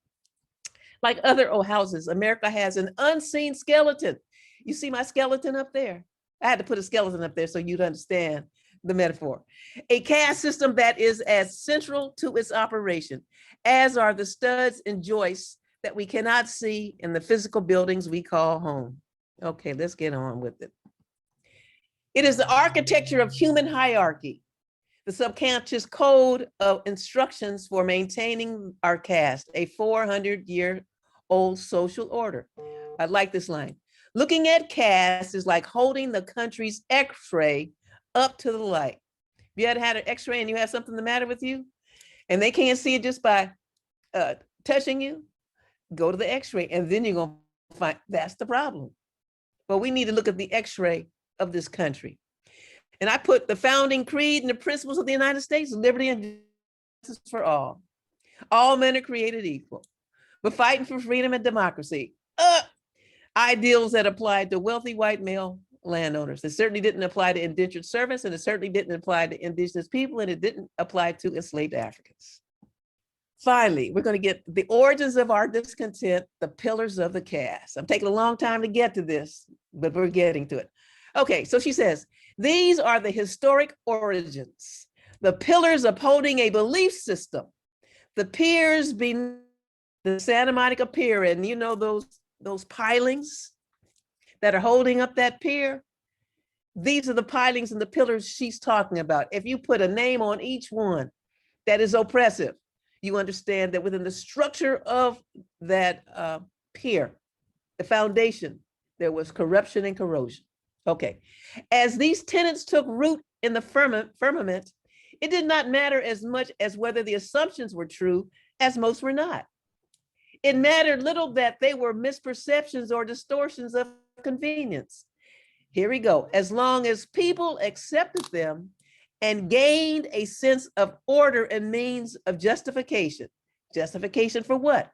Like other old houses, America has an unseen skeleton. You see my skeleton up there? I had to put a skeleton up there so you'd understand the metaphor. A caste system that is as central to its operation as are the studs and joists that we cannot see in the physical buildings we call home. Okay, let's get on with it. It is the architecture of human hierarchy, the subconscious code of instructions for maintaining our caste, a 400-year-old social order. I like this line. Looking at caste is like holding the country's x-ray up to the light. You had an x-ray and you have something the matter with you, and they can't see it just by touching you, go to the x-ray, and then you're going to find that's the problem. But we need to look at the x-ray of this country. And I put the founding creed and the principles of the United States, liberty and justice for all. All men are created equal, but fighting for freedom and democracy. Ideals that applied to wealthy white male landowners. It certainly didn't apply to indentured servants, and it certainly didn't apply to indigenous people, and it didn't apply to enslaved Africans. Finally, we're going to get the origins of our discontent, the pillars of the caste. I'm taking a long time to get to this, but we're getting to it. Okay, so she says, these are the historic origins, the pillars upholding a belief system, the piers beneath the Santa Monica Pier, and you know those pilings that are holding up that pier. These are the pilings and the pillars she's talking about. If you put a name on each one that is oppressive, you understand that within the structure of that pier, the foundation, there was corruption and corrosion. Okay, as these tenets took root in the firmament, it did not matter as much as whether the assumptions were true, as most were not. It mattered little that they were misperceptions or distortions of convenience. Here we go. As long as people accepted them and gained a sense of order and means of justification. Justification for what?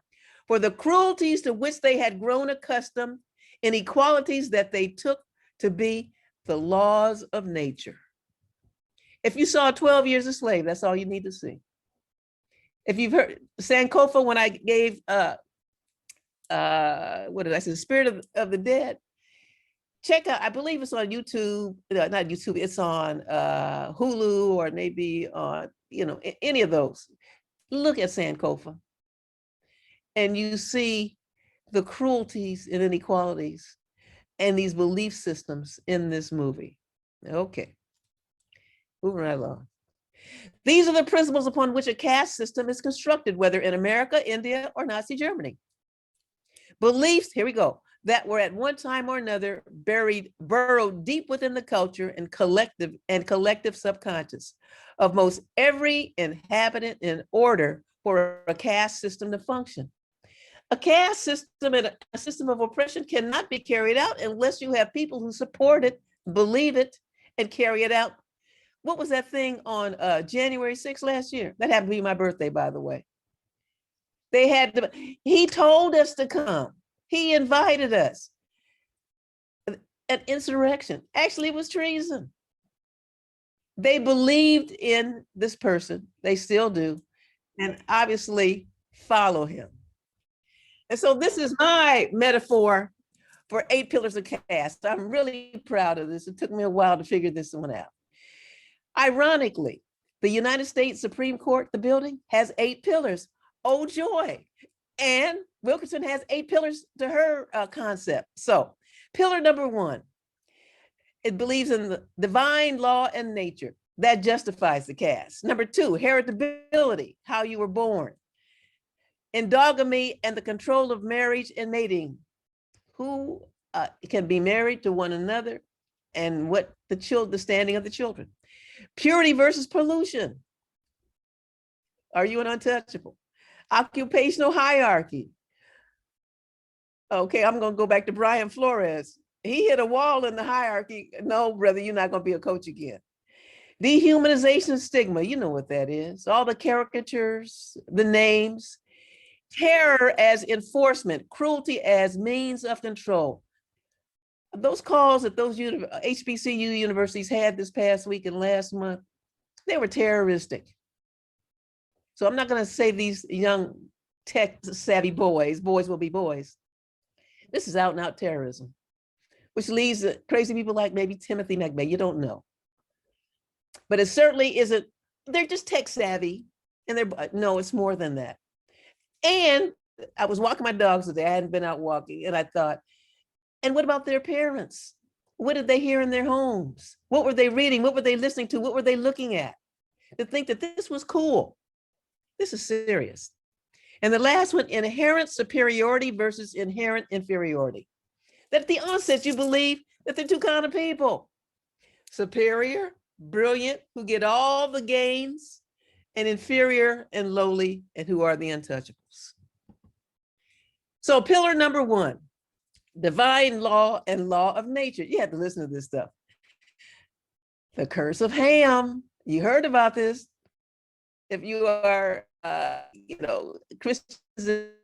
For the cruelties to which they had grown accustomed, inequalities that they took to be the laws of nature. If you saw 12 Years a Slave, that's all you need to see. If you've heard Sankofa, when I gave, what did I say, The Spirit of the Dead, check out, I believe it's on YouTube, not YouTube, it's on Hulu or maybe on, any of those. Look at Sankofa and you see the cruelties and inequalities and these belief systems in this movie. Okay, moving right along. These are the principles upon which a caste system is constructed, whether in America, India, or Nazi Germany. Beliefs, here we go. that were at one time or another burrowed deep within the culture and collective subconscious of most every inhabitant in order for a caste system to function. A caste system and a system of oppression cannot be carried out unless you have people who support it, believe it, and carry it out. What was that thing on January 6th last year? That happened to be my birthday, by the way. He told us to come. He invited us. An insurrection. Actually, it was treason. They believed in this person. They still do. And obviously follow him. And so this is my metaphor for 8 pillars of caste. I'm really proud of this. It took me a while to figure this one out. Ironically, the United States Supreme Court, the building, has 8 pillars. Oh, joy. And Wilkerson has 8 pillars to her concept. So pillar number 1, it believes in the divine law and nature. That justifies the caste. Number 2, heritability, how you were born. Endogamy and the control of marriage and mating. Who can be married to one another and what the standing of the children. Purity versus pollution. Are you an untouchable? Occupational hierarchy. Okay, I'm going to go back to Brian Flores. He hit a wall in the hierarchy. No, brother, you're not going to be a coach again. Dehumanization stigma, you know what that is. All the caricatures, the names. Terror as enforcement, cruelty as means of control. Those calls that those HBCU universities had this past week and last month, they were terroristic. So I'm not going to say these young tech savvy boys will be boys. This is out and out terrorism, which leads to crazy people like maybe Timothy McVeigh. You don't know. But it certainly isn't, they're just tech savvy. And no, it's more than that. And I was walking my dogs today. I hadn't been out walking. And I thought, and what about their parents? What did they hear in their homes? What were they reading? What were they listening to? What were they looking at? To think that this was cool. This is serious. And the last one, inherent superiority versus inherent inferiority. That at the onset, you believe that they're 2 kinds of people. Superior, brilliant, who get all the gains, and inferior and lowly, and who are the untouchables. So pillar number 1, divine law and law of nature. You have to listen to this stuff. The curse of Ham. You heard about this. If you are, Christians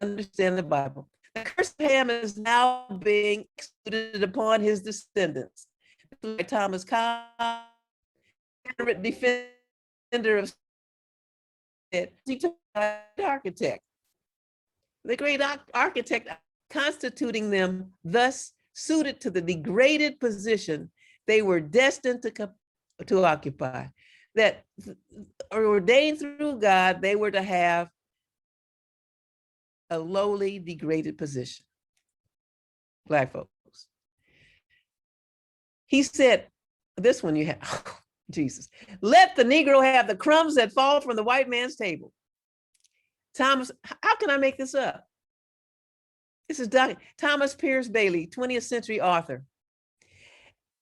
understand the Bible. The curse of Ham is now being executed upon his descendants. Like Thomas Cobb, defender of architect. The great architect constituting them thus suited to the degraded position they were destined to occupy. That ordained through God, they were to have a lowly, degraded position. Black folks. He said, this one you have, oh, Jesus, let the Negro have the crumbs that fall from the white man's table. Thomas, how can I make this up? This is Thomas Pierce Bailey, 20th century author.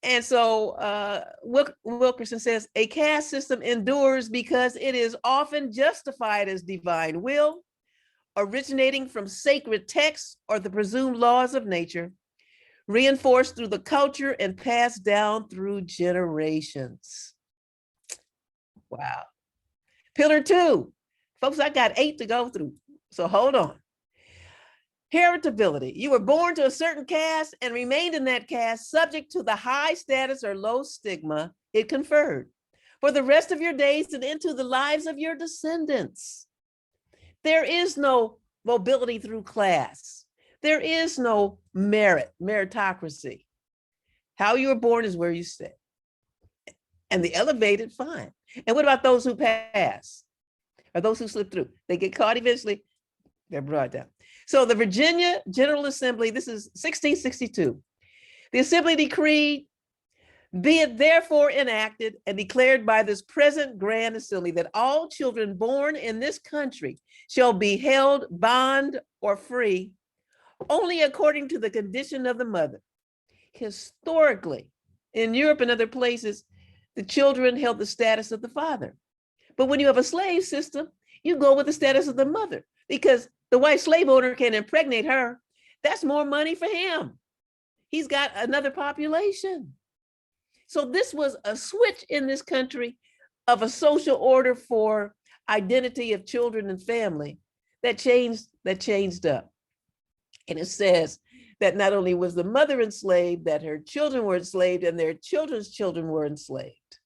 And so Wilkerson says, a caste system endures because it is often justified as divine will, originating from sacred texts or the presumed laws of nature, reinforced through the culture and passed down through generations. Wow. Pillar 2, folks, I got 8 to go through, so hold on. Heritability. You were born to a certain caste and remained in that caste subject to the high status or low stigma it conferred for the rest of your days and into the lives of your descendants. There is no mobility through class. There is no meritocracy. How you were born is where you stay. And the elevated, fine. And what about those who pass? Or those who slip through? They get caught eventually, they're brought down. So the Virginia General Assembly, this is 1662. The Assembly decreed, be it therefore enacted and declared by this present Grand Assembly that all children born in this country shall be held bond or free only according to the condition of the mother. Historically, in Europe and other places, the children held the status of the father. But when you have a slave system, you go with the status of the mother, because the white slave owner can impregnate her. That's more money for him. He's got another population. So this was a switch in this country of a social order for identity of children and family that changed up. And it says that not only was the mother enslaved, that her children were enslaved and their children's children were enslaved.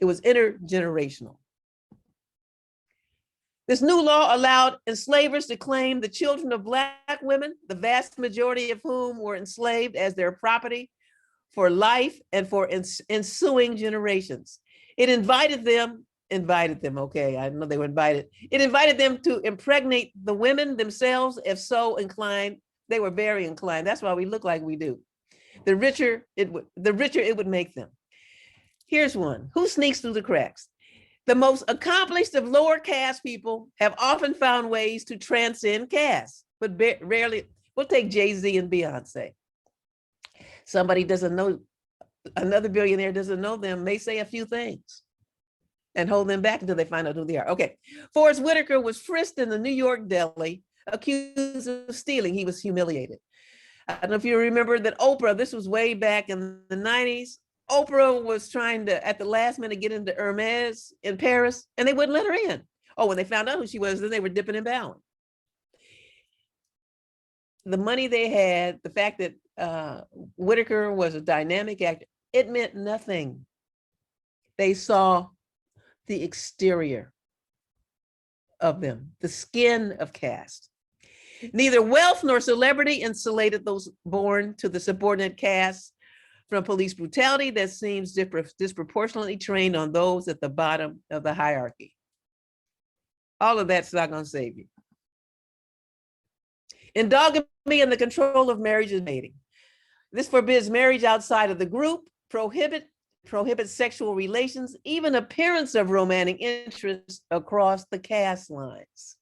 It was intergenerational. This new law allowed enslavers to claim the children of Black women, the vast majority of whom were enslaved, as their property for life and for ensuing generations. It invited them, okay, I know they were invited. It invited them to impregnate the women themselves, if so inclined. They were very inclined. That's why we look like we do. The richer it would make them. Here's one. Who sneaks through the cracks? The most accomplished of lower caste people have often found ways to transcend caste, but rarely. We'll take Jay-Z and Beyonce. Somebody doesn't know, another billionaire doesn't know them, may say a few things and hold them back until they find out who they are. Okay, Forrest Whitaker was frisked in the New York deli, accused of stealing. He was humiliated. I don't know if you remember that Oprah, this was way back in the 90s, Oprah was trying to, at the last minute, get into Hermes in Paris, and they wouldn't let her in. Oh, when they found out who she was, then they were dipping and bowing. The money they had, the fact that Whitaker was a dynamic actor, it meant nothing. They saw the exterior of them, the skin of caste. Neither wealth nor celebrity insulated those born to the subordinate caste from police brutality that seems disproportionately trained on those at the bottom of the hierarchy. All of that's not going to save you. Endogamy and the control of marriage and mating. This forbids marriage outside of the group, prohibits sexual relations, even appearance of romantic interest across the caste lines.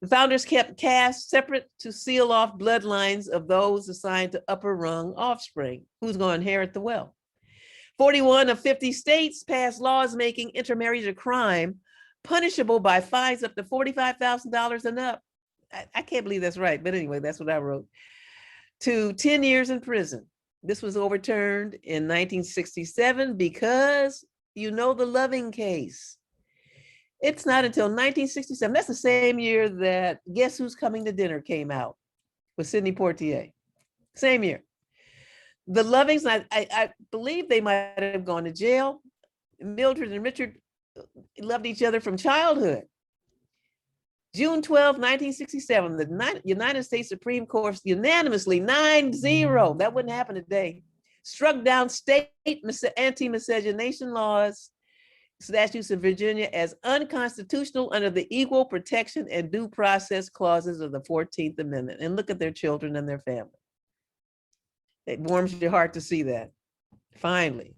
The founders kept caste separate to seal off bloodlines of those assigned to upper rung offspring. Who's going to inherit the wealth? 41 of 50 states passed laws making intermarriage a crime, punishable by fines up to $45,000 and up. I can't believe that's right, but anyway, that's what I wrote. To 10 years in prison. This was overturned in 1967 because you know the Loving case. It's not until 1967, that's the same year that Guess Who's Coming to Dinner came out with Sidney Poitier. Same year. The Lovings, I believe they might have gone to jail. Mildred and Richard loved each other from childhood. June 12, 1967, the United States Supreme Court unanimously 9-0, that wouldn't happen today, struck down state anti-miscegenation laws, statutes in Virginia as unconstitutional under the equal protection and due process clauses of the 14th Amendment. And look at their children and their family. It warms your heart to see that. Finally.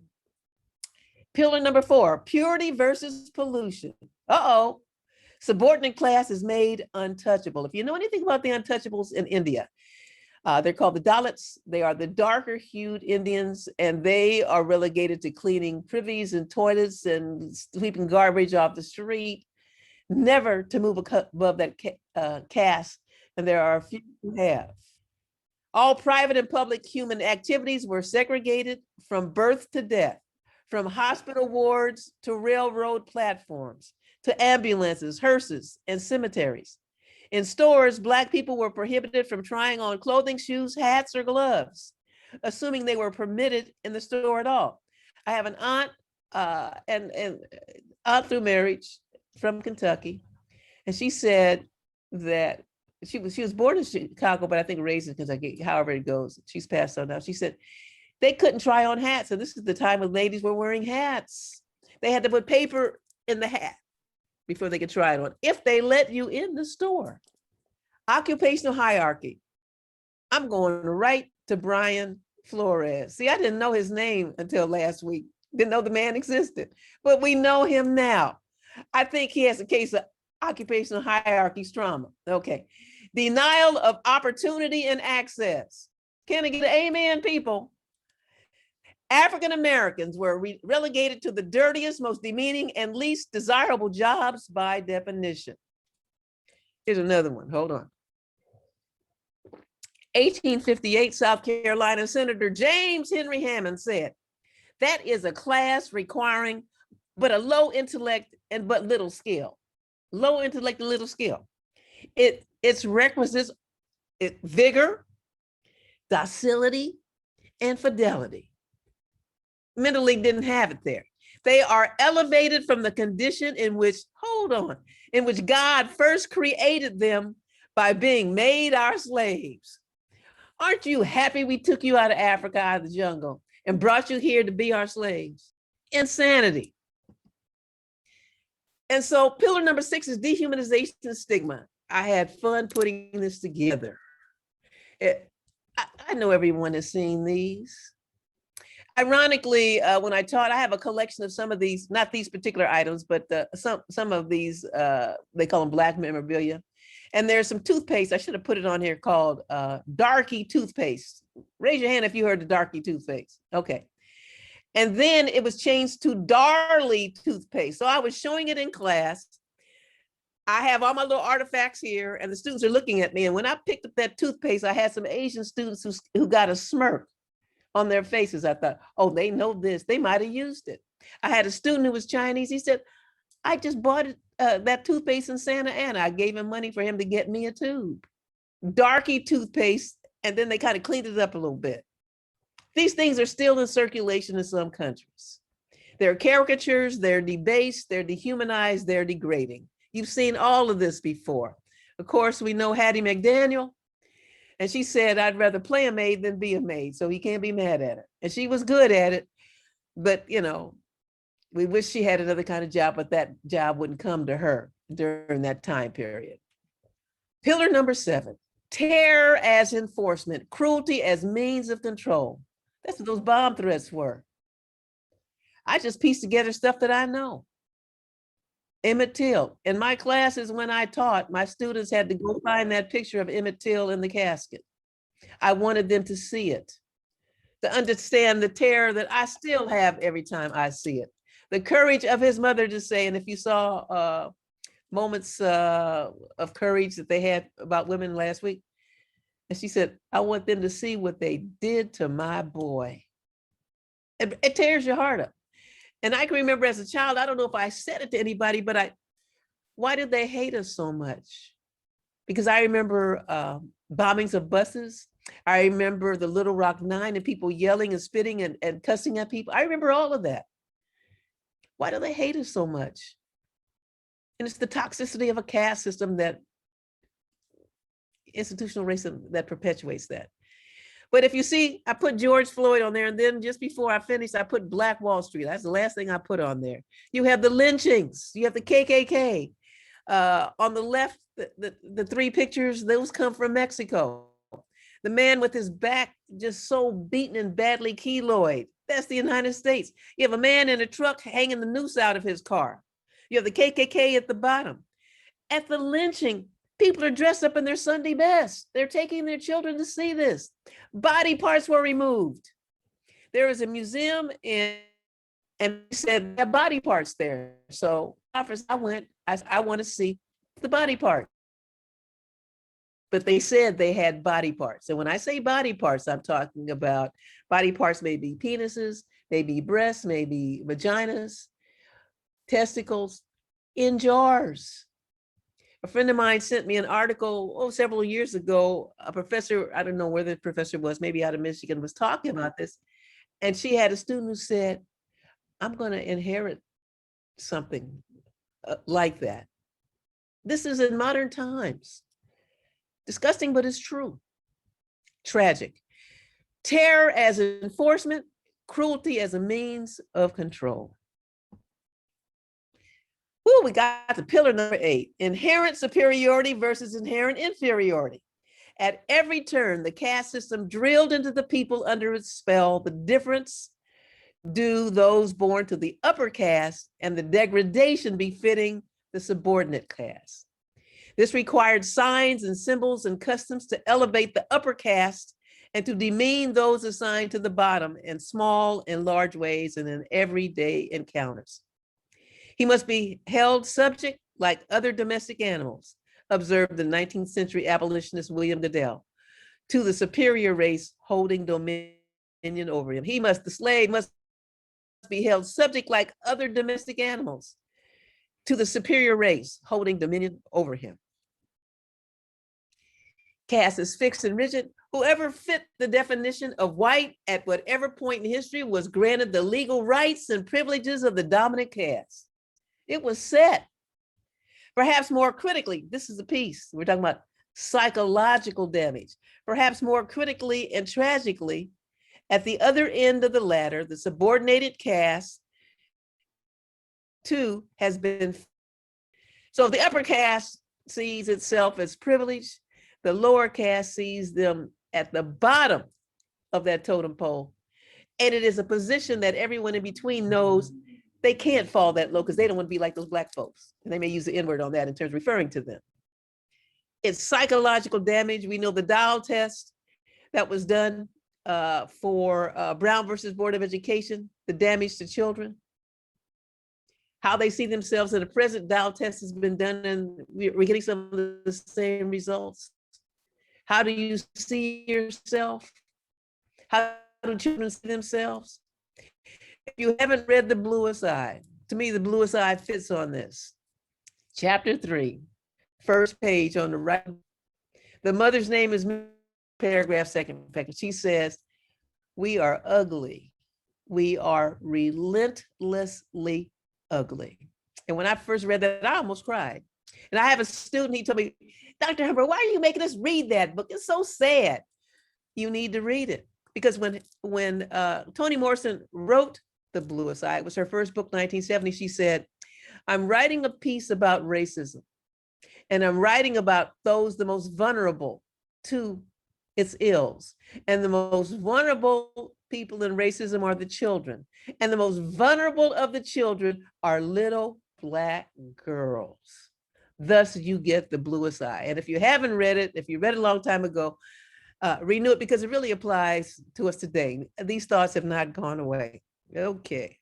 Pillar number 4, purity versus pollution. Uh-oh. Subordinate class is made untouchable. If you know anything about the untouchables in India, they're called the Dalits. They are the darker hued Indians, and they are relegated to cleaning privies and toilets and sweeping garbage off the street, never to move above that caste. And there are a few who have. All private and public human activities were segregated from birth to death, from hospital wards to railroad platforms, to ambulances, hearses, and cemeteries. In stores, Black people were prohibited from trying on clothing, shoes, hats, or gloves, assuming they were permitted in the store at all. I have an aunt, and aunt through marriage from Kentucky, and she said that she was born in Chicago, but I think raised in Kentucky, however it goes. She's passed on now. She said they couldn't try on hats, and this is the time when ladies were wearing hats. They had to put paper in the hat before they could try it on, if they let you in the store. Occupational hierarchy. I'm going right to Brian Flores. See, I didn't know his name until last week. Didn't know the man existed, but we know him now. I think he has a case of occupational hierarchy trauma. Okay. Denial of opportunity and access. Can I get an amen, people? African Americans were relegated to the dirtiest, most demeaning, and least desirable jobs by definition. Here's another one, hold on. 1858, South Carolina Senator James Henry Hammond said, that is a class requiring but a low intellect and but little skill. Low intellect and little skill. Its requisites vigor, docility, and fidelity. Mental League didn't have it there. They are elevated from the condition in which, hold on, in which God first created them by being made our slaves. Aren't you happy we took you out of Africa, out of the jungle, and brought you here to be our slaves? Insanity. And so pillar number 6 is dehumanization and stigma. I had fun putting this together. I know everyone has seen these. Ironically, when I taught, I have a collection of some of these, not these particular items, but some of these, they call them Black memorabilia. And there's some toothpaste, I should have put it on here, called Darky toothpaste. Raise your hand if you heard the Darky toothpaste. Okay. And then it was changed to Darley toothpaste. So I was showing it in class. I have all my little artifacts here and the students are looking at me. And when I picked up that toothpaste, I had some Asian students who got a smirk on their faces. I thought, oh, they know this. They might've used it. I had a student who was Chinese. He said, I just bought that toothpaste in Santa Ana. I gave him money for him to get me a tube. Darky toothpaste. And then they kind of cleaned it up a little bit. These things are still in circulation in some countries. They're caricatures, they're debased, they're dehumanized, they're degrading. You've seen all of this before. Of course, we know Hattie McDaniel, and she said, I'd rather play a maid than be a maid, so he can't be mad at it. And she was good at it, but you know, we wish she had another kind of job, but that job wouldn't come to her during that time period. Pillar number 7, terror as enforcement, cruelty as means of control. That's what those bomb threats were. I just pieced together stuff that I know. Emmett Till. In my classes when I taught, my students had to go find that picture of Emmett Till in the casket. I wanted them to see it, to understand the terror that I still have every time I see it. The courage of his mother to say, and if you saw moments of courage that they had about women last week, and she said, I want them to see what they did to my boy. It tears your heart up. And I can remember as a child, I don't know if I said it to anybody, but why did they hate us so much? Because I remember bombings of buses. I remember the Little Rock Nine and people yelling and spitting and cussing at people. I remember all of that. Why do they hate us so much? And it's the toxicity of a caste system, that institutional racism that perpetuates that. But if you see, I put George Floyd on there, and then just before I finished, I put Black Wall Street. That's the last thing I put on there. You have the lynchings, you have the KKK. On the left, the 3 pictures, those come from Mexico. The man with his back just so beaten and badly keloid, that's the United States. You have a man in a truck hanging the noose out of his car. You have the KKK at the bottom. At the lynching, people are dressed up in their Sunday best. They're taking their children to see this. Body parts were removed. There is a museum and they said there are body parts there. So I went, I want to see the body part. But they said they had body parts. And when I say body parts, I'm talking about body parts, maybe penises, maybe breasts, maybe vaginas, testicles, in jars. A friend of mine sent me an article several years ago. A professor, I don't know where the professor was, maybe out of Michigan, was talking about this. And she had a student who said, I'm going to inherit something like that. This is in modern times. Disgusting, but it's true. Tragic. Terror as enforcement, cruelty as a means of control. Ooh, we got to pillar number 8, inherent superiority versus inherent inferiority. At every turn, the caste system drilled into the people under its spell the difference due those born to the upper caste and the degradation befitting the subordinate caste. This required signs and symbols and customs to elevate the upper caste and to demean those assigned to the bottom in small and large ways and in everyday encounters. He must be held subject like other domestic animals, observed the 19th century abolitionist William Goodell, to the superior race holding dominion over him. The slave must be held subject like other domestic animals to the superior race holding dominion over him. Caste is fixed and rigid. Whoever fit the definition of white at whatever point in history was granted the legal rights and privileges of the dominant caste. It was set. Perhaps more critically, this is a piece, we're talking about psychological damage. Perhaps more critically and tragically, at the other end of the ladder, the subordinated caste too has been. So the upper caste sees itself as privileged, the lower caste sees them at the bottom of that totem pole. And it is a position that everyone in between knows they can't fall that low because they don't want to be like those Black folks. And they may use the N-word on that in terms of referring to them. It's psychological damage. We know the Dow test that was done for Brown versus Board of Education, the damage to children. How they see themselves in the present Dow test has been done, and we're getting some of the same results. How do you see yourself? How do children see themselves? If you haven't read The Bluest Eye, to me, The Bluest Eye fits on this. Chapter 3, first page on the right. The mother's name is paragraph second. She says, "We are ugly. We are relentlessly ugly." And when I first read that, I almost cried. And I have a student, he told me, "Dr. Humber, why are you making us read that book? It's so sad." You need to read it. Because when Toni Morrison wrote The Bluest Eye, it was her first book, 1970, she said, "I'm writing a piece about racism. And I'm writing about those the most vulnerable to its ills. And the most vulnerable people in racism are the children. And the most vulnerable of the children are little Black girls. Thus, you get The Bluest Eye." And if you haven't read it, if you read it a long time ago, renew it because it really applies to us today. These thoughts have not gone away. Okay.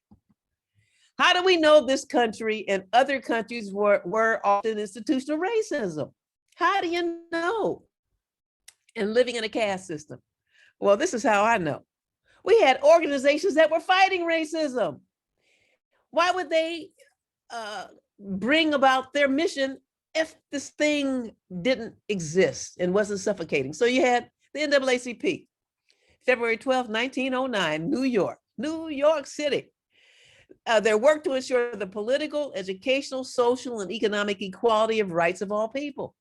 How do we know this country and other countries were often institutional racism? How do you know? And living in a caste system. Well, this is how I know. We had organizations that were fighting racism. Why would they bring about their mission if this thing didn't exist and wasn't suffocating? So you had the NAACP, February 12, 1909, New York City. Their work to ensure the political, educational, social, and economic equality of rights of all people.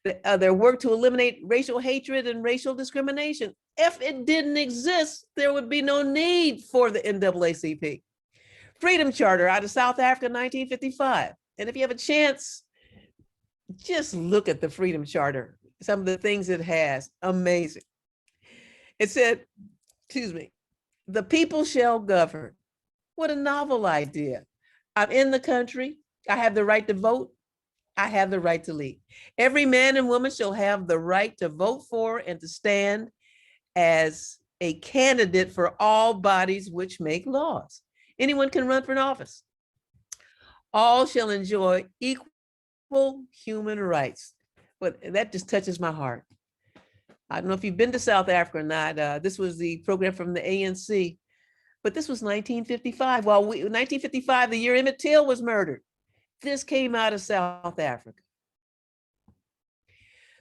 Their work to eliminate racial hatred and racial discrimination. If it didn't exist, there would be no need for the NAACP. Freedom Charter out of South Africa, 1955. And if you have a chance, just look at the Freedom Charter. Some of the things it has, amazing. It said, "The people shall govern." What a novel idea. I'm in the country. I have the right to vote. I have the right to lead. Every man and woman shall have the right to vote for and to stand as a candidate for all bodies which make laws. Anyone can run for an office. All shall enjoy equal human rights. But that just touches my heart. I don't know if you've been to South Africa or not. This was the program from the ANC, but this was 1955. 1955, the year Emmett Till was murdered. This came out of South Africa.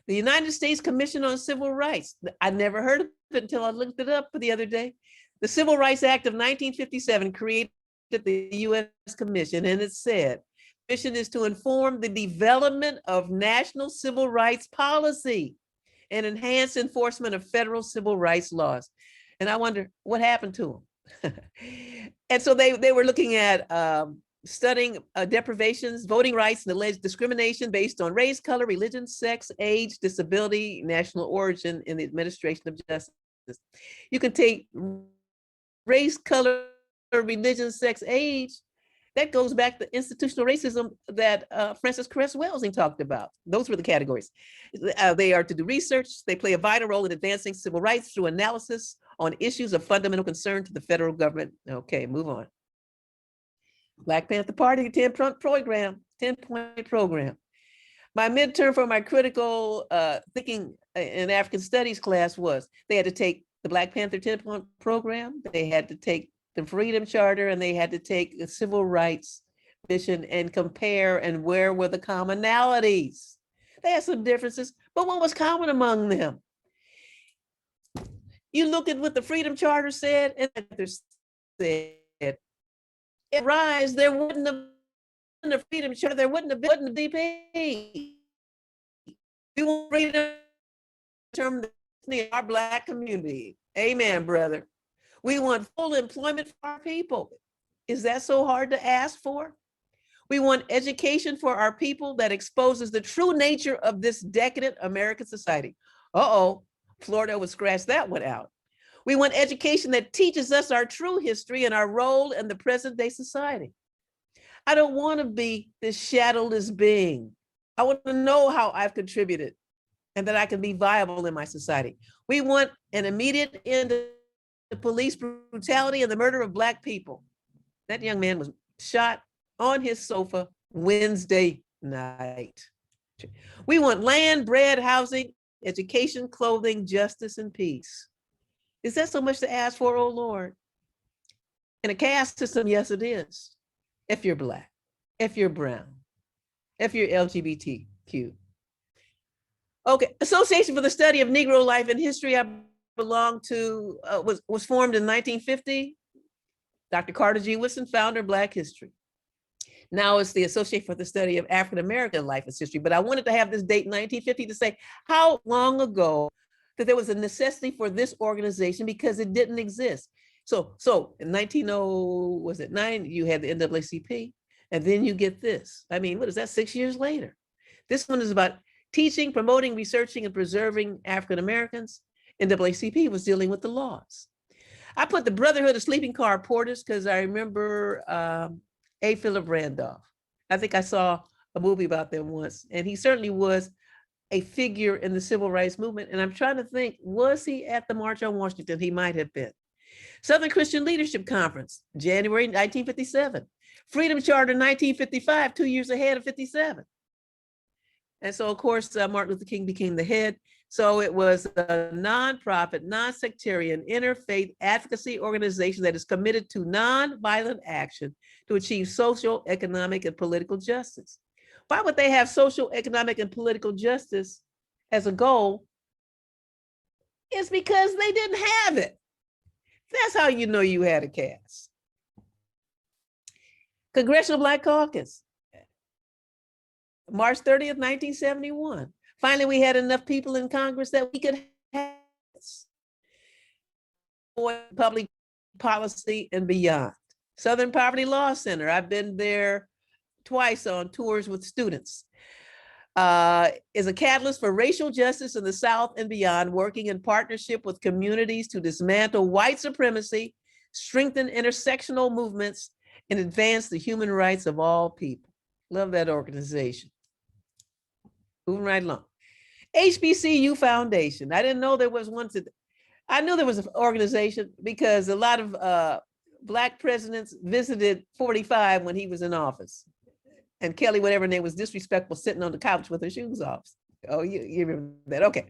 The United States Commission on Civil Rights. I never heard of it until I looked it up the other day. The Civil Rights Act of 1957 created the U.S. Commission, and it said, mission is to inform the development of national civil rights policy and enhance enforcement of federal civil rights laws. And I wonder what happened to them. And so they were looking at studying deprivations, voting rights, and alleged discrimination based on race, color, religion, sex, age, disability, national origin in the administration of justice. You can take race, color, religion, sex, age, That goes back to institutional racism that Frances Cress Welsing talked about. Those were the categories. They are to do research. They play a vital role in advancing civil rights through analysis on issues of fundamental concern to the federal government. Okay, move on. Black Panther Party 10-point program. My midterm for my critical thinking in African studies class was they had to take the Black Panther 10-point program, they had to take the Freedom Charter, and they had to take the Civil Rights Mission and compare and where were the commonalities. They had some differences, but what was common among them? You look at what the Freedom Charter said, and said, it rise, there wouldn't have been a Freedom Charter, there wouldn't have been DP. We want freedom term our Black community. Amen, brother. We want full employment for our people. Is that so hard to ask for? We want education for our people that exposes the true nature of this decadent American society. Uh-oh, Florida would scratch that one out. We want education that teaches us our true history and our role in the present day society. I don't want to be this shadowless being. I want to know how I've contributed and that I can be viable in my society. We want an immediate end to police brutality and the murder of Black people. That young man was shot on his sofa Wednesday night. We want land, bread, housing, education, clothing, justice, and peace. Is that so much to ask for, oh Lord? In a caste system, yes, it is. If you're Black, if you're brown, if you're LGBTQ. Okay, Association for the Study of Negro Life and History, I belong to, was formed in 1950. Dr. Carter G. Woodson, founder, Black History. Now it's the Association for the Study of African American Life and History, but I wanted to have this date 1950 to say how long ago that there was a necessity for this organization because it didn't exist. So in 1909, you had the NAACP, and then you get this. I mean, what is that, 6 years later? This one is about teaching, promoting, researching, and preserving African Americans. NAACP was dealing with the laws. I put the Brotherhood of Sleeping Car Porters because I remember A. Philip Randolph. I think I saw a movie about them once, and he certainly was a figure in the civil rights movement. And I'm trying to think, was he at the March on Washington? He might have been. Southern Christian Leadership Conference, January 1957. Freedom Charter 1955, 2 years ahead of 57. And so, of course, Martin Luther King became the head. So it was a nonprofit, non-sectarian, interfaith advocacy organization that is committed to nonviolent action to achieve social, economic, and political justice. Why would they have social, economic, and political justice as a goal? It's because they didn't have it. That's how you know you had a caste. Congressional Black Caucus, March 30th, 1971. Finally, we had enough people in Congress that we could have this. Public policy and beyond. Southern Poverty Law Center, I've been there twice on tours with students. Is a catalyst for racial justice in the South and beyond, working in partnership with communities to dismantle white supremacy, strengthen intersectional movements, and advance the human rights of all people. Love that organization. Moving right along. HBCU Foundation. I didn't know there was one. I knew there was an organization because a lot of Black presidents visited 45 when he was in office. And Kelly, whatever her name, was disrespectful, sitting on the couch with her shoes off. Oh, you remember that? Okay.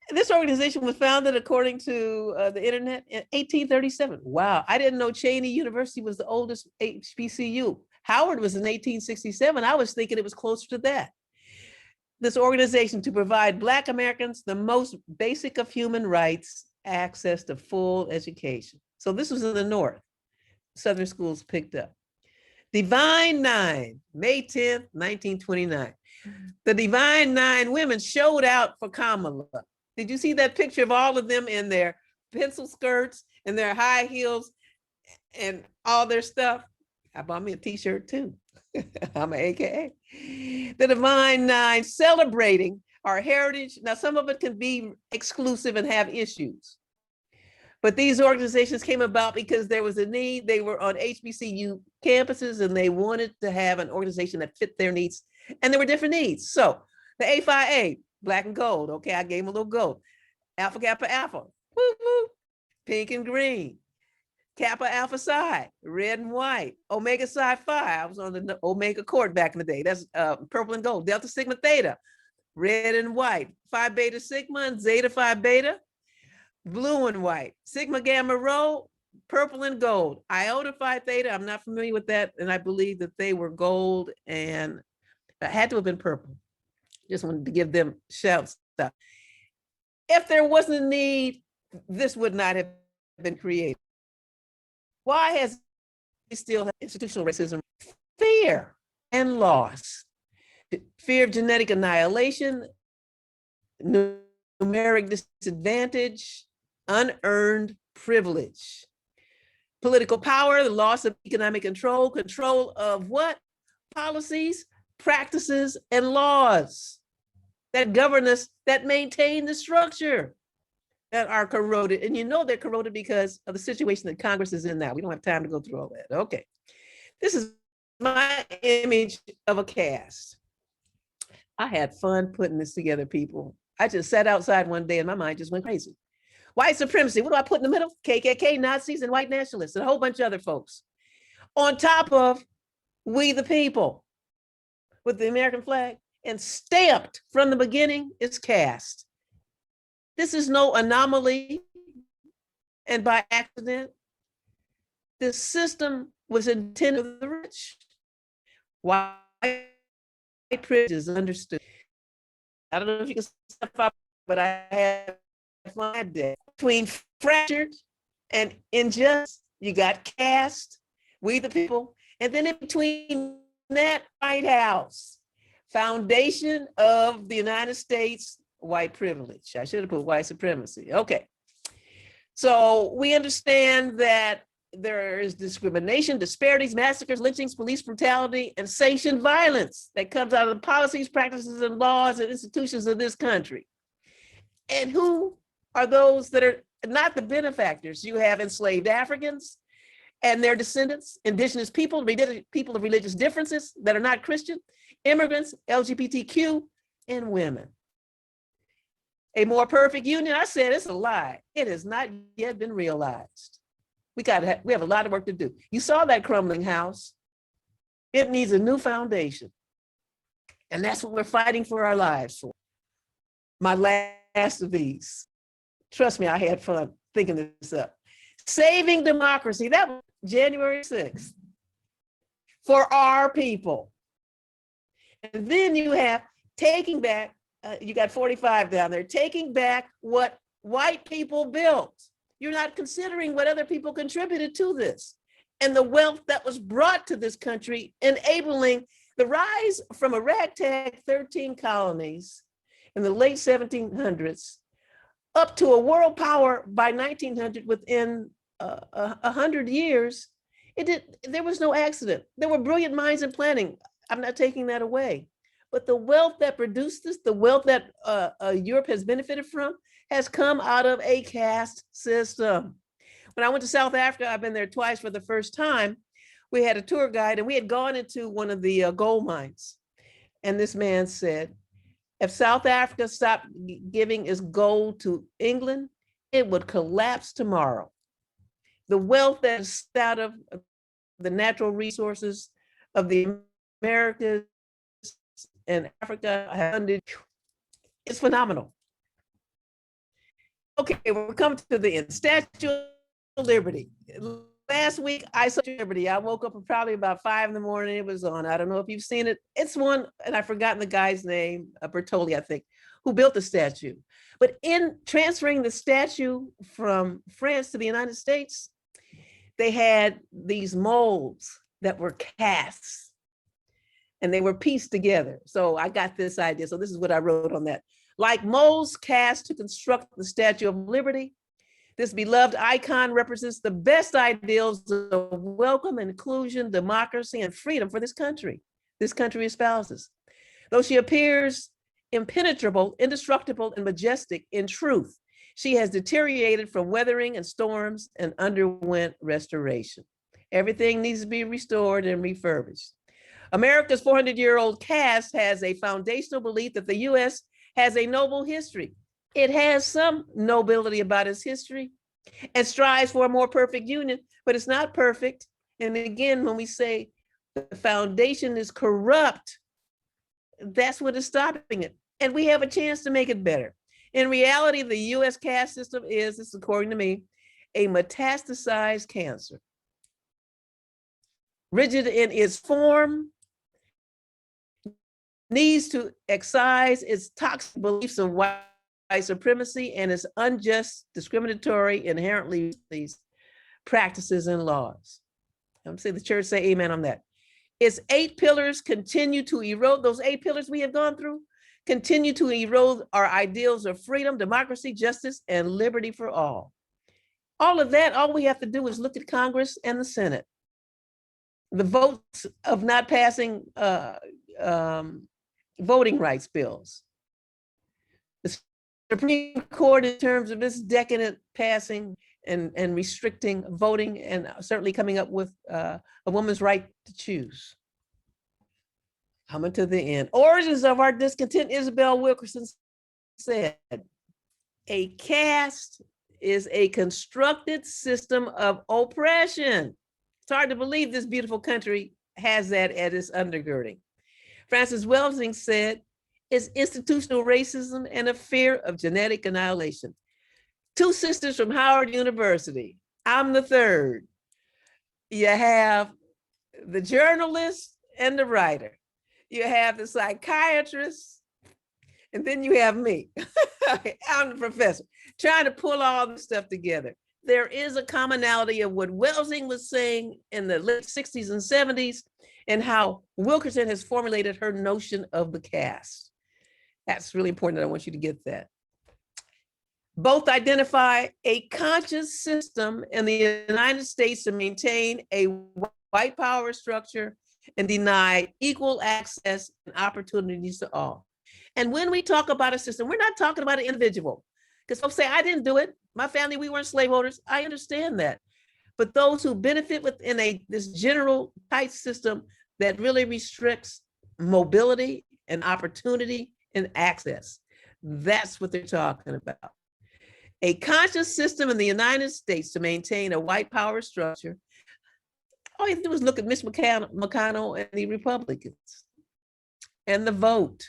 This organization was founded, according to the internet, in 1837. Wow, I didn't know Cheney University was the oldest HBCU. Howard was in 1867. I was thinking it was closer to that. This organization to provide Black Americans the most basic of human rights, access to full education. So this was in the North. Southern schools picked up. Divine Nine, May 10th, 1929. The Divine Nine women showed out for Kamala. Did you see that picture of all of them in their pencil skirts and their high heels and all their stuff? I bought me a t-shirt too. I'm an AKA. The Divine Nine celebrating our heritage. Now, some of it can be exclusive and have issues. But these organizations came about because there was a need. They were on HBCU campuses and they wanted to have an organization that fit their needs. And there were different needs. So the A5A, black and gold. Okay, I gave them a little gold. Alpha Kappa Alpha, woo, woo. Pink and green. Kappa Alpha Psi, red and white. Omega Psi Phi, I was on the Omega Court back in the day. That's purple and gold. Delta Sigma Theta, red and white. Phi Beta Sigma and Zeta Phi Beta, blue and white. Sigma Gamma Rho, purple and gold. Iota Phi Theta, I'm not familiar with that. And I believe that they were gold and had to have been purple. Just wanted to give them shouts. If there wasn't a need, this would not have been created. Why has we still have institutional racism? Fear and loss. Fear of genetic annihilation, numeric disadvantage, unearned privilege. Political power, the loss of economic control, control of what? Policies, practices, and laws that govern us, that maintain the structure, that are corroded. And you know they're corroded because of the situation that Congress is in now. We don't have time to go through all that. Okay. This is my image of a caste. I had fun putting this together, people. I just sat outside one day and my mind just went crazy. White supremacy, what do I put in the middle? KKK, Nazis, and white nationalists, and a whole bunch of other folks. On top of we the people with the American flag, and stamped from the beginning is caste. This is no anomaly and by accident. This system was intended for the rich. White privilege is understood. I don't know if you can step up, but I have my day. Between fractured and unjust, you got caste, we the people, and then in between that, White House, foundation of the United States, white privilege. I should have put white supremacy. Okay. So we understand that there is discrimination, disparities, massacres, lynchings, police brutality, and sanctioned violence that comes out of the policies, practices, and laws and institutions of this country. And who are those that are not the benefactors? You have enslaved Africans and their descendants, indigenous people, people of religious differences that are not Christian, immigrants, LGBTQ, and women. A more perfect union, I said it's a lie. It has not yet been realized. We have a lot of work to do. You saw that crumbling house. It needs a new foundation. And that's what we're fighting for our lives for. My last of these. Trust me, I had fun thinking this up. Saving democracy, that was January 6th. For our people. And then you have taking back, you got 45 down there, taking back what white people built. You're not considering what other people contributed to this and the wealth that was brought to this country, enabling the rise from a ragtag 13 colonies in the late 1700s up to a world power by 1900 within 100 years. There was no accident. There were brilliant minds in planning. I'm not taking that away. But the wealth that produced this, the wealth that Europe has benefited from, has come out of a caste system. When I went to South Africa, I've been there twice for the first time. We had a tour guide and we had gone into one of the gold mines. And this man said, if South Africa stopped giving its gold to England, it would collapse tomorrow. The wealth that's out of the natural resources of the Americas and Africa, it's phenomenal. Okay, we're coming to the end. Statue of Liberty. Last week, I saw Liberty. I woke up probably about 5 in the morning. It was on. I don't know if you've seen it. It's one, and I've forgotten the guy's name, Bertoli, I think, who built the statue. But in transferring the statue from France to the United States, they had these molds that were casts, and they were pieced together. So I got this idea. So this is what I wrote on that. Like molds cast to construct the Statue of Liberty, this beloved icon represents the best ideals of welcome, inclusion, democracy, and freedom for this country espouses. Though she appears impenetrable, indestructible, and majestic in truth, She has deteriorated from weathering and storms and underwent restoration. Everything needs to be restored and refurbished. America's 400-year-old caste has a foundational belief that the U.S. has a noble history. It has some nobility about its history and strives for a more perfect union, but it's not perfect. And again, when we say the foundation is corrupt, that's what is stopping it. And we have a chance to make it better. In reality, the U.S. caste system is, this is according to me, a metastasized cancer. Rigid in its form, needs to excise its toxic beliefs of white supremacy and its unjust, discriminatory, inherently these practices and laws. I'm saying the church say amen on that. Its 8 pillars continue to erode, those 8 pillars we have gone through, continue to erode our ideals of freedom, democracy, justice, and liberty for all. All of that, all we have to do is look at Congress and the Senate. The votes of not passing voting rights bills. The Supreme Court, in terms of its decadent passing and restricting voting, and certainly coming up with a woman's right to choose. Coming to the end. Origins of our discontent, Isabel Wilkerson said, a caste is a constructed system of oppression. It's hard to believe this beautiful country has that at its undergirding. Francis Welsing said, it's institutional racism and a fear of genetic annihilation. 2 sisters from Howard University. I'm the third. You have the journalist and the writer. You have the psychiatrist, and then you have me. I'm the professor, trying to pull all this stuff together. There is a commonality of what Welsing was saying in the late 60s and 70s, and how Wilkerson has formulated her notion of the caste. That's really important. I want you to get that. Both identify a conscious system in the United States to maintain a white power structure and deny equal access and opportunities to all. And when we talk about a system, we're not talking about an individual. Because folks say, I didn't do it. My family, we weren't slaveholders. I understand that. But those who benefit within this general tight system that really restricts mobility and opportunity and access, that's what they're talking about. A conscious system in the United States to maintain a white power structure. All you have to do is look at Mitch McConnell and the Republicans and the vote.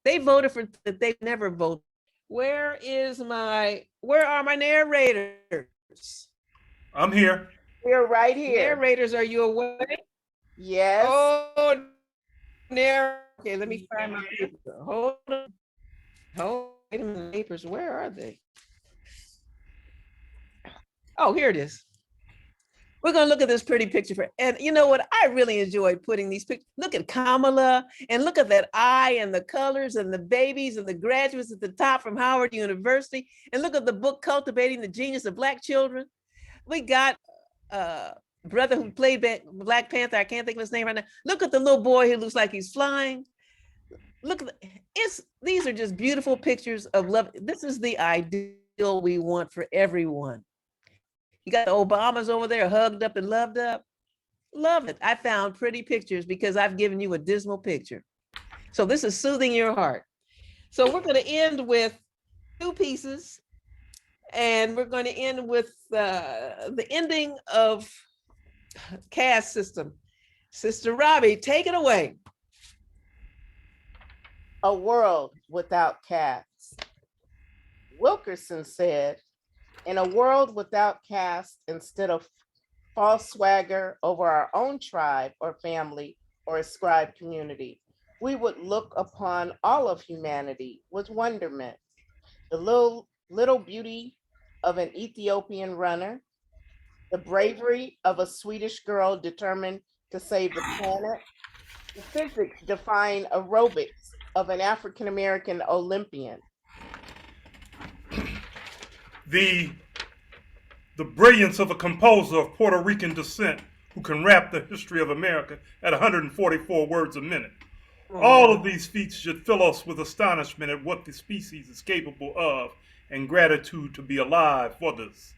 They voted for that. They never voted. Where are my narrators? I'm here. We're right here. Narrators, are you awake? Yes. Oh, okay, let me find my paper. Hold on. Wait a minute, papers, where are they? Oh, here it is. We're gonna look at this pretty picture and you know what? I really enjoyed putting these pictures. Look at Kamala and look at that eye and the colors and the babies and the graduates at the top from Howard University. And look at the book, Cultivating the Genius of Black Children. We got brother who played Black Panther. I can't think of his name right now. Look at the little boy who looks like he's flying. Look, these are just beautiful pictures of love. This is the ideal we want for everyone. You got the Obamas over there hugged up and loved up. Love it. I found pretty pictures because I've given you a dismal picture. So this is soothing your heart. So we're going to end with 2 pieces. And we're going to end with the ending of caste system. Sister Robbie, take it away. A world without caste. Wilkerson said, in a world without caste, instead of false swagger over our own tribe or family or ascribed community, we would look upon all of humanity with wonderment. The little beauty of an Ethiopian runner, the bravery of a Swedish girl determined to save the planet, the physics defying aerobics of an African-American Olympian. The brilliance of a composer of Puerto Rican descent who can rap the history of America at 144 words a minute. All of these feats should fill us with astonishment at what the species is capable of and gratitude to be alive for this.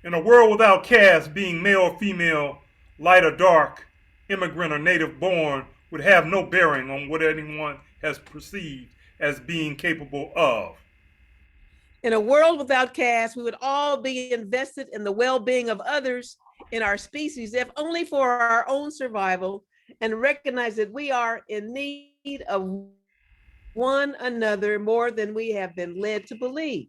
In a world without caste, being male or female, light or dark, immigrant or native born would have no bearing on what anyone has perceived as being capable of. In a world without caste, we would all be invested in the well-being of others in our species, if only for our own survival, and recognize that we are in need of one another more than we have been led to believe.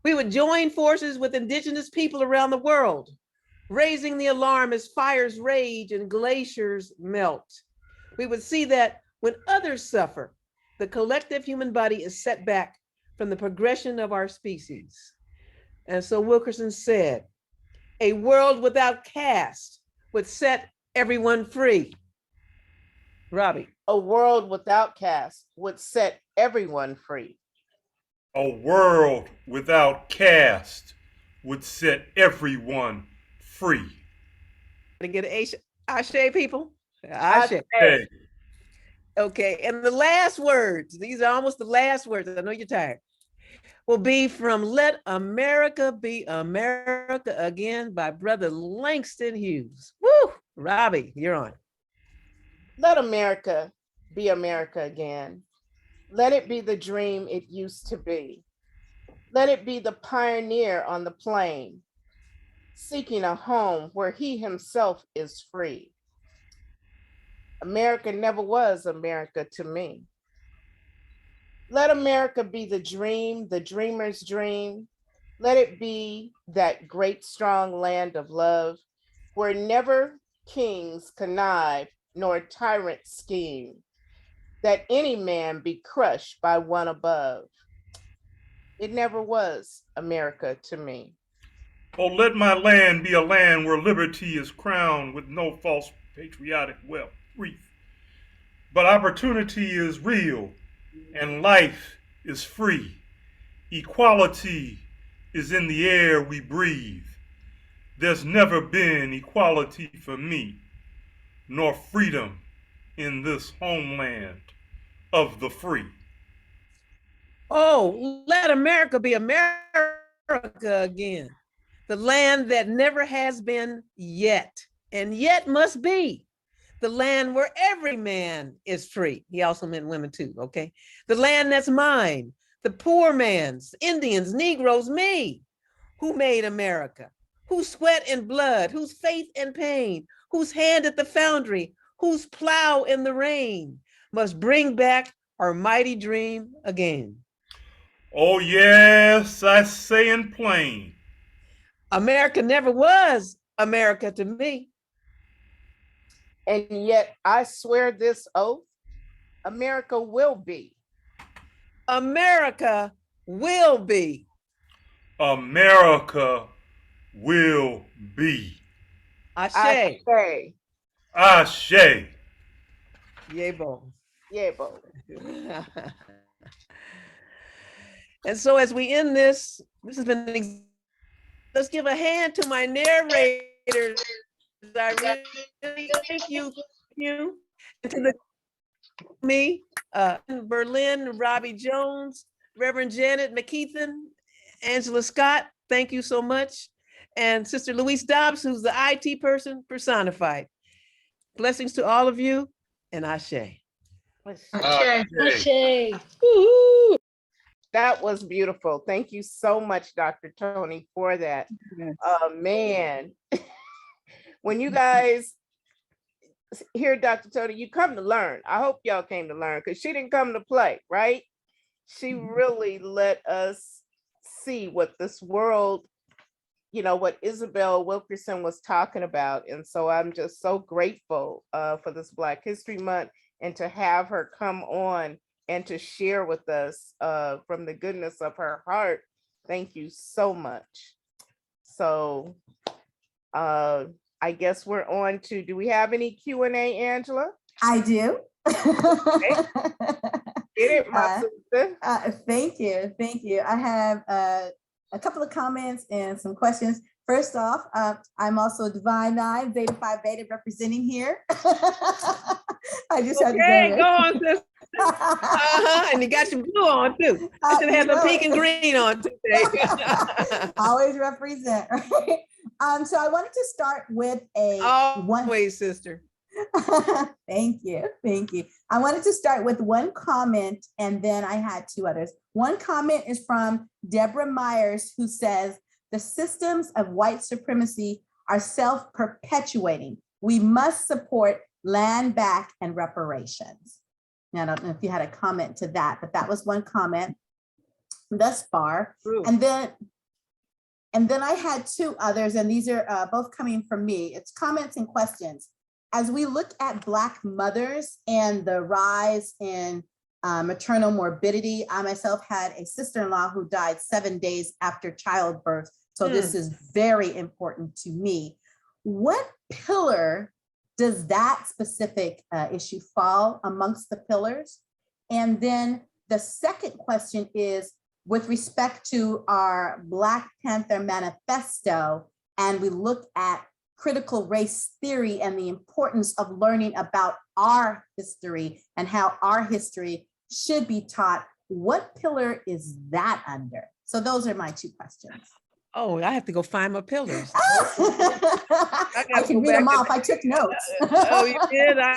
We would join forces with indigenous people around the world, raising the alarm as fires rage and glaciers melt. We would see that when others suffer, the collective human body is set back from the progression of our species. And so Wilkerson said, a world without caste would set everyone free. Robbie. A world without caste would set everyone free. A world without caste would set everyone free. To get an Ashe, people? Ashe. Hey. Okay, and the last words, these are almost the last words, I know you're tired, will be from Let America Be America Again by Brother Langston Hughes. Woo! Robbie, you're on. Let America be America again. Let it be the dream it used to be. Let it be the pioneer on the plain, seeking a home where he himself is free. America never was America to me. Let America be the dream, the dreamer's dream. Let it be that great, strong land of love where never kings connive nor tyrants scheme, that any man be crushed by one above. It never was America to me. Oh, let my land be a land where liberty is crowned with no false patriotic wreath. But opportunity is real and life is free. Equality is in the air we breathe. There's never been equality for me, nor freedom in this homeland of the free. Oh, let America be America again. The land that never has been yet, and yet must be. The land where every man is free. He also meant women too, okay? The land that's mine, the poor man's, Indians, Negroes, me. Who made America? Whose sweat and blood, whose faith and pain, whose hand at the foundry, whose plow in the rain must bring back our mighty dream again. Oh yes, I say in plain. America never was America to me. And yet I swear this oath, America will be. America will be. America will be. Ashe. Ashe. Ashe. Yebo. Yebo. And so as we end this has been, let's give a hand to my narrators. I really thank you. And to me, Berlin, Robbie Jones, Reverend Janet McKeithen, Angela Scott, thank you so much. And Sister Louise Dobbs, who's the IT person personified. Blessings to all of you, and Ashe. Ashe. That was beautiful. Thank you so much, Dr. Toni, for that. Man, when you guys hear Dr. Toni, you come to learn. I hope y'all came to learn, because she didn't come to play, right? She really let us see what this world, you know, what Isabel Wilkerson was talking about. And so I'm just so grateful for this Black History Month, and to have her come on and to share with us from the goodness of her heart. Thank you so much. So I guess we're on to, do we have any Q&A, Angela? I do. Okay. Get it, my sister. Thank you. Thank you. I have a couple of comments and some questions. First off, I'm also Divine Nine, Zeta Phi Beta representing here. I just had to go on, sis. And you got your blue on too. I should have the pink and green on today. Always represent, right? So I wanted to start with Always, sister. Thank you. Thank you. I wanted to start with one comment and then I had two others. One comment is from Deborah Myers, who says, the systems of white supremacy are self-perpetuating. We must support land back and reparations. Now, I don't know if you had a comment to that, but that was one comment thus far. True. And then I had two others, and these are both coming from me. It's comments and questions. As we look at Black mothers and the rise in maternal morbidity, I myself had a sister-in-law who died 7 days after childbirth. So this is very important to me. What pillar does that specific issue fall amongst the pillars? And then the second question is with respect to our Black Panther Manifesto, and we look at critical race theory and the importance of learning about our history and how our history should be taught. What pillar is that under? So those are my two questions. Oh, I have to go find my pillars. I can read them off. I took notes. Oh, you did? I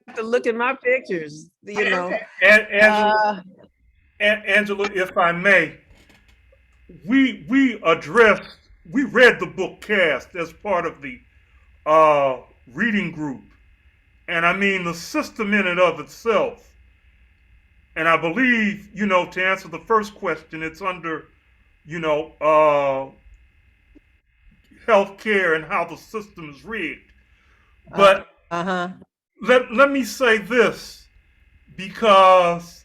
have to look at my pictures, you know. Angela, if I may, we read the book Caste as part of the reading group. And I mean, the system in and of itself, and I believe, you know, to answer the first question, it's under, you know, healthcare and how the system is rigged. But let me say this, because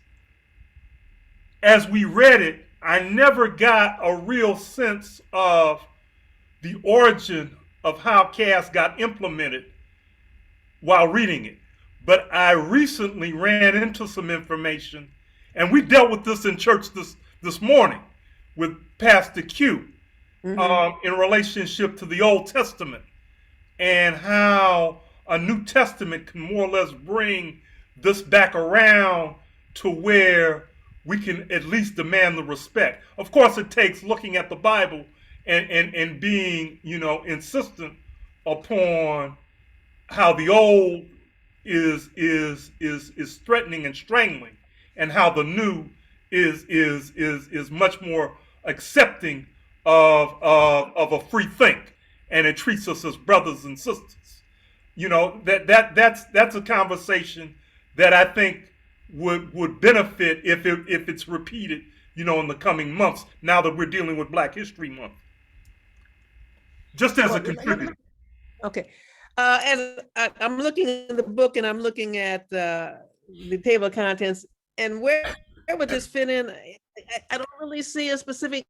as we read it, I never got a real sense of the origin of how caste got implemented while reading it. But I recently ran into some information, and we dealt with this in church this morning with Pastor Q in relationship to the Old Testament and how a New Testament can more or less bring this back around to where we can at least demand the respect. Of course, it takes looking at the Bible and being, you know, insistent upon how the old is threatening and strangling, and how the new is much more accepting of a free think, and it treats us as brothers and sisters. You know, that's a conversation that I think would benefit if it's repeated, you know, in the coming months, now that we're dealing with Black History Month. Just as a contributor. Okay. As I'm looking in the book and I'm looking at the table of contents, and where would this fit in? I don't really see a specific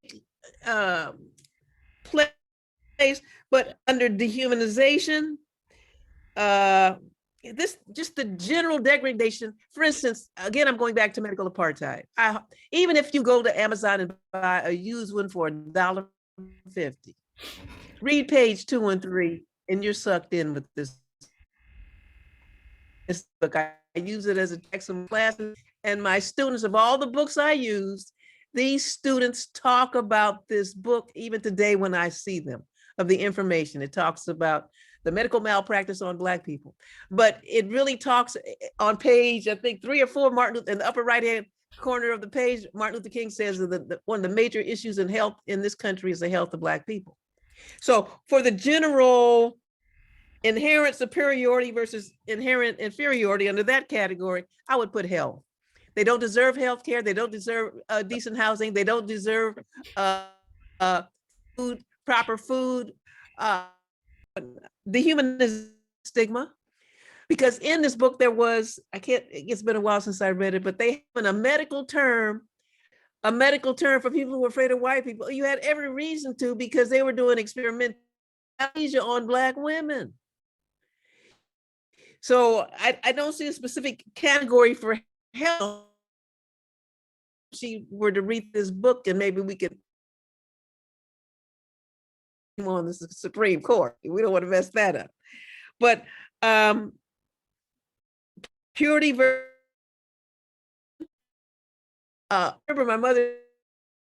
place, but under dehumanization, this just the general degradation. For instance, again, I'm going back to medical apartheid. Even if you go to Amazon and buy a used one for $1.50, read page 2 and 3, and you're sucked in with this book. I use it as a text in classes, and my students, of all the books I used, these students talk about this book even today when I see them, of the information. It talks about the medical malpractice on Black people, but it really talks on page, I think 3 or 4, Martin, in the upper right-hand corner of the page, Martin Luther King says that one of the major issues in health in this country is the health of Black people. So for the general inherent superiority versus inherent inferiority, under that category, I would put health. They don't deserve health care. They don't deserve decent housing. They don't deserve food, proper food. The human stigma, because in this book there was, it's been a while since I read it, but they have a medical term for people who were afraid of white people. You had every reason to, because they were doing experimental on Black women. So I don't see a specific category for health. If she were to read this book, and maybe we could on the Supreme Court. We don't want to mess that up. But purity versus I remember my mother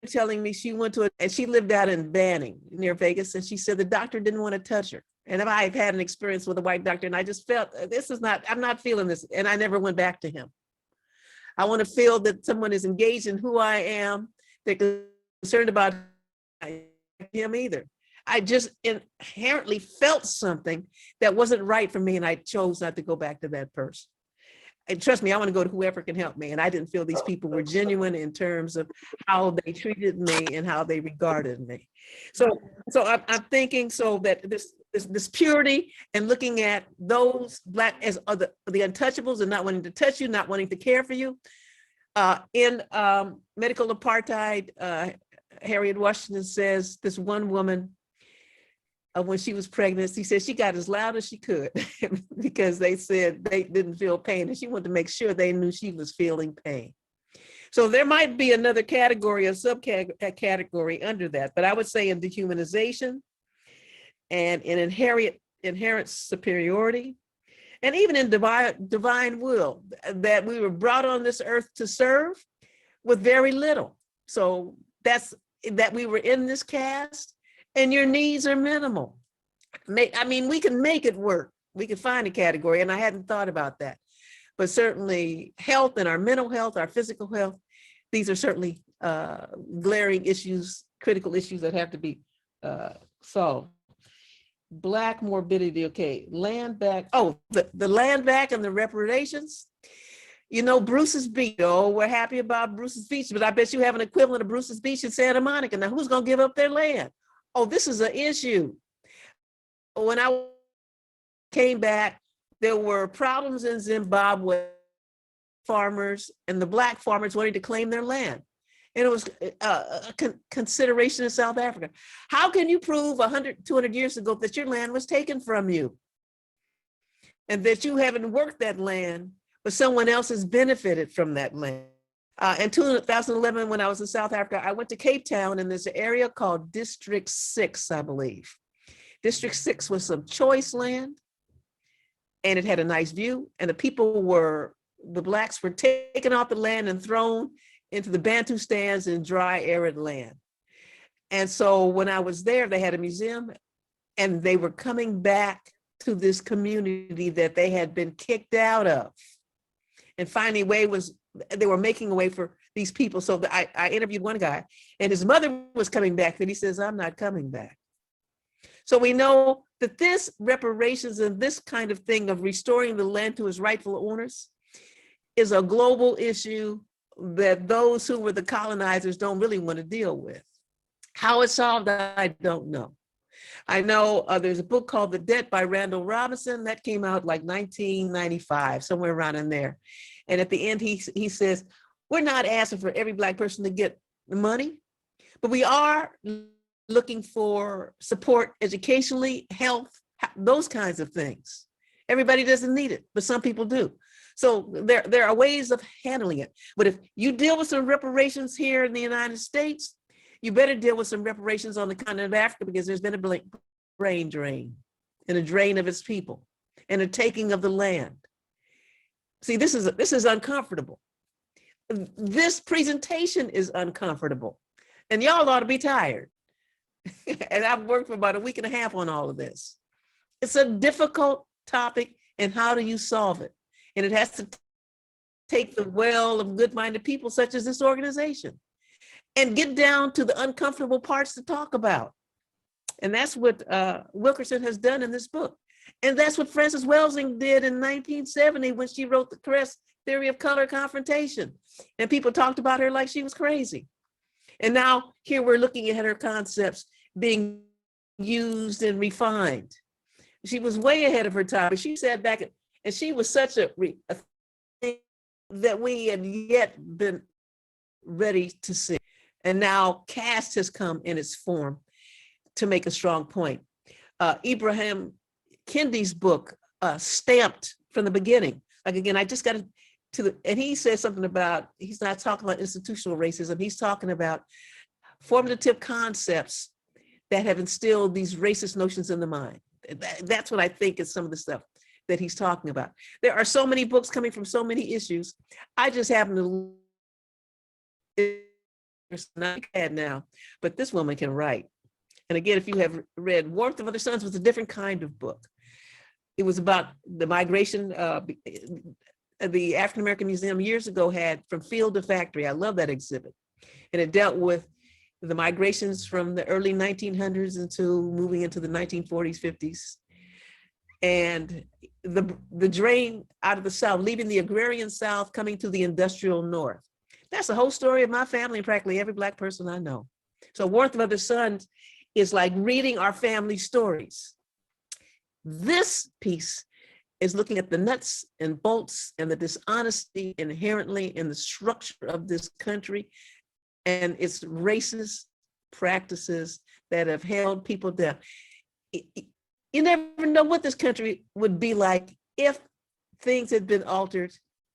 telling me she went to and she lived out in Banning near Vegas, and she said the doctor didn't want to touch her. And if I had had an experience with a white doctor, and I just felt I'm not feeling this, and I never went back to him. I want to feel that someone is engaged in who I am. They're concerned about him either. I just inherently felt something that wasn't right for me, and I chose not to go back to that person. And trust me, I want to go to whoever can help me. And I didn't feel these people were genuine in terms of how they treated me and how they regarded me. So I'm thinking so that this purity and looking at those Black as the untouchables and not wanting to touch you, not wanting to care for you. In medical apartheid, Harriet Washington says this one woman, when she was pregnant, she said she got as loud as she could because they said they didn't feel pain, and she wanted to make sure they knew she was feeling pain. So there might be another category, a subcategory under that, but I would say in dehumanization and in inherent superiority, and even in divine will, that we were brought on this earth to serve with very little. So that's that we were in this caste, and your needs are minimal. I mean, we can make it work. We can find a category, and I hadn't thought about that. But certainly health and our mental health, our physical health, these are certainly glaring issues, critical issues that have to be solved. Black morbidity, okay, land back. Oh, the land back and the reparations. You know, Bruce's Beach, oh, we're happy about Bruce's Beach, but I bet you have an equivalent of Bruce's Beach in Santa Monica. Now, who's gonna give up their land? Oh, this is an issue. When I came back, there were problems in Zimbabwe, farmers and the Black farmers wanting to claim their land. And it was a consideration in South Africa. How can you prove 100, 200 years ago that your land was taken from you and that you haven't worked that land, but someone else has benefited from that land? In 2011, when I was in South Africa, I went to Cape Town, and there's an area called District 6, I believe. District 6 was some choice land, and it had a nice view, and the Blacks were taken off the land and thrown into the Bantu stands in dry, arid land. And so when I was there, they had a museum, and they were coming back to this community that they had been kicked out of. And finally, they were making a way for these people. So I interviewed one guy, and his mother was coming back, and he says, I'm not coming back. So we know that this reparations and this kind of thing of restoring the land to its rightful owners is a global issue that those who were the colonizers don't really want to deal with. How it's solved, I don't know. I know there's a book called The Debt by Randall Robinson that came out like 1995, somewhere around in there. And at the end, he says, we're not asking for every Black person to get the money, but we are looking for support educationally, health, those kinds of things. Everybody doesn't need it, but some people do. So there are ways of handling it. But if you deal with some reparations here in the United States, you better deal with some reparations on the continent of Africa, because there's been a brain drain and a drain of its people and a taking of the land. See, this is uncomfortable. This presentation is uncomfortable, and y'all ought to be tired. And I've worked for about a week and a half on all of this. It's a difficult topic, and how do you solve it? And it has to take the well of good-minded people such as this organization and get down to the uncomfortable parts to talk about. And that's what Wilkerson has done in this book. And that's what Frances Welsing did in 1970 when she wrote the Crest Theory of Color Confrontation. And people talked about her like she was crazy. And now here we're looking at her concepts being used and refined. She was way ahead of her time. But she sat back and she was such a thing that we had yet been ready to see. And now caste has come in its form to make a strong point. Ibrahim Kendi's book, Stamped from the Beginning. Like, again, I just got and he says something about, he's not talking about institutional racism, he's talking about formative concepts that have instilled these racist notions in the mind. That's what I think is some of the stuff that he's talking about. There are so many books coming from so many issues. I just happen to It's not bad now, but this woman can write. And again, if you have read Warmth of Other Suns, was a different kind of book. It was about the migration. The African American Museum years ago had From Field to Factory. I love that exhibit. And it dealt with the migrations from the early 1900s into moving into the 1940s, 50s. And the drain out of the South, leaving the agrarian South, coming to the industrial North. That's the whole story of my family and practically every Black person I know. So Warmth of Other Suns is like reading our family stories. This piece is looking at the nuts and bolts and the dishonesty inherently in the structure of this country and its racist practices that have held people down. You never know what this country would be like if things had been altered.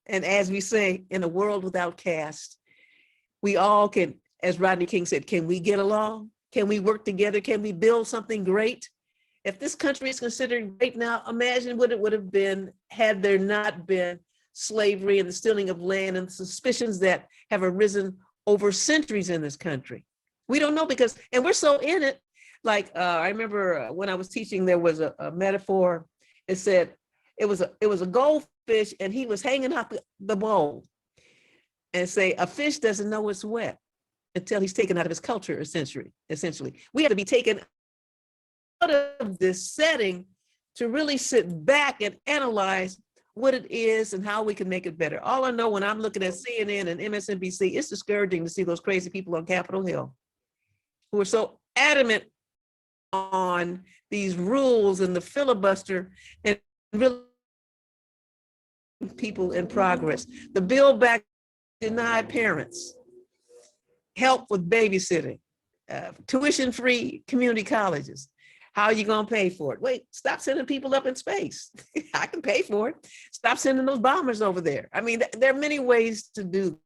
And as we say, in a world without caste, we all can, as Rodney King said, can we get along? Can we work together? Can we build something great? If this country is considered great now, imagine what it would have been had there not been slavery and the stealing of land and the suspicions that have arisen over centuries in this country. We don't know because, and we're so in it. Like I remember when I was teaching, there was a metaphor. It said it was a goldfish and he was hanging up the bowl, and say a fish doesn't know it's wet until he's taken out of his culture. Essentially, we have to be taken out of this setting to really sit back and analyze what it is and how we can make it better. All I know when I'm looking at CNN and MSNBC, it's discouraging to see those crazy people on Capitol Hill who are so adamant on these rules and the filibuster and really people in progress. The Build Back denied parents help with babysitting, tuition-free community colleges. How are you going to pay for it? Wait, stop sending people up in space. I can pay for it. Stop sending those bombers over there. I mean, there are many ways to do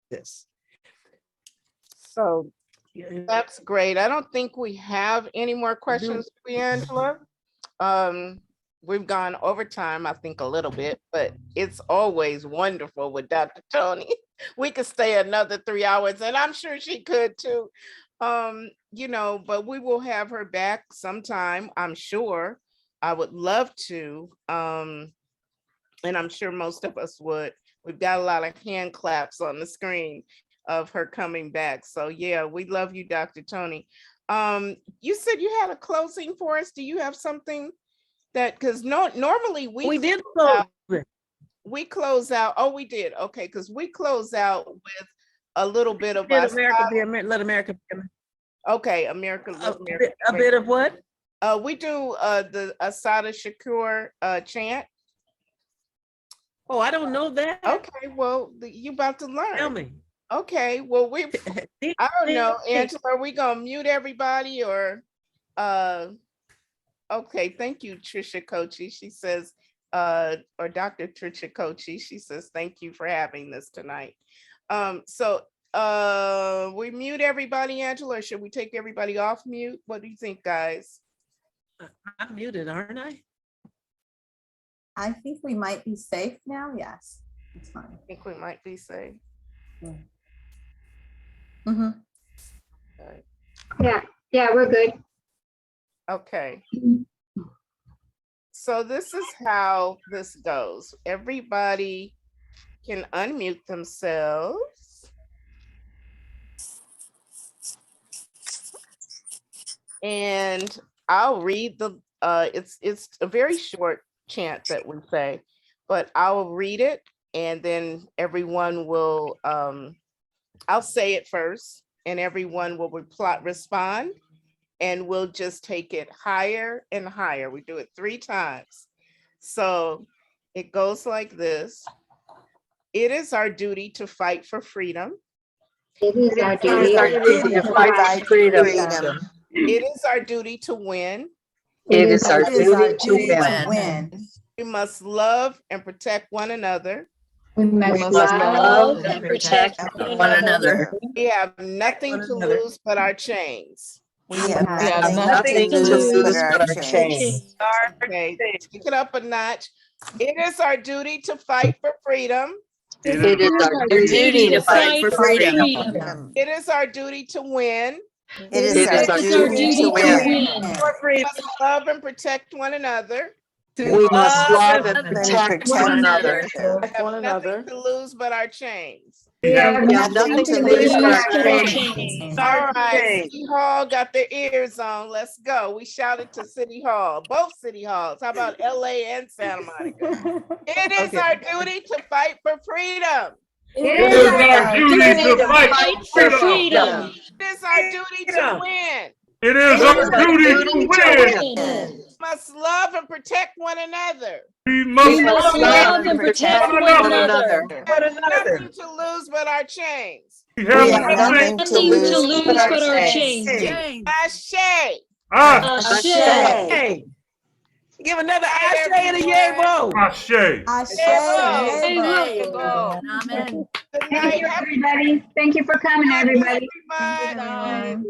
this. So that's great. I don't think we have any more questions for you, Angela. We've gone over time, I think a little bit, but it's always wonderful with Dr. Toni. We could stay another 3 hours and I'm sure she could too. You know, but we will have her back sometime, I'm sure. I would love to. And I'm sure most of us would. We've got a lot of hand claps on the screen of her coming back. So yeah, we love you, Dr. Toni. You said you had a closing for us. Do you have something that, because normally we did we close out. Oh, we did. Okay, because we close out with a little bit of let America be America. Let America be America. Okay, America. A bit of what? We do the Assata Shakur chant. Oh, I don't know that. Okay, well, you about to learn. Tell me. Okay, well, I don't know, Angela, are we gonna mute everybody or, okay, thank you, Trisha Kochi. She says, or Dr. Trisha Kochi, she says, thank you for having this tonight. So we mute everybody, Angela, or should we take everybody off mute? What do you think, guys? I'm muted, aren't I? I think we might be safe now. Yes, it's fine. I think we might be safe. Mm-hmm. Yeah, we're good. Okay. So this is how this goes. Everybody can unmute themselves. And I'll read the, it's a very short chant that we say, but I'll read it and then everyone will, I'll say it first and everyone will respond and we'll just take it higher and higher. We do it 3 times. So it goes like this. It is our duty to fight for freedom. It is our duty to fight for freedom. It is our duty to win. It is our duty to win. We must love and protect one another. We must love and protect one another. We have nothing to lose but our chains. We have nothing to lose but our chains. Okay, take it up a notch. It is our duty to fight for freedom. It is our duty to fight for freedom. It is our duty to win. It is our duty to win. For We freedom. must love and protect one another. We must love and protect one another. We have nothing to lose but our chains. We have We have nothing to lose but our chains. All right, City Hall got their ears on. Let's go. We shouted to City Hall, both City Halls. How about LA and Santa Monica? It is our duty to fight for freedom. It is our duty to fight for freedom. It is our duty to win. It is our duty to win. We must love and protect one another. We must Love and protect one another. We have nothing to lose but our chains. We We have have nothing to lose but our chains. Ashe. Ashe. Hey, give another ashe and a yay-bo. Ashe. Ashe. Amen. Good Thank night, you, everybody. Thank you for coming, everybody. everyone. Everyone.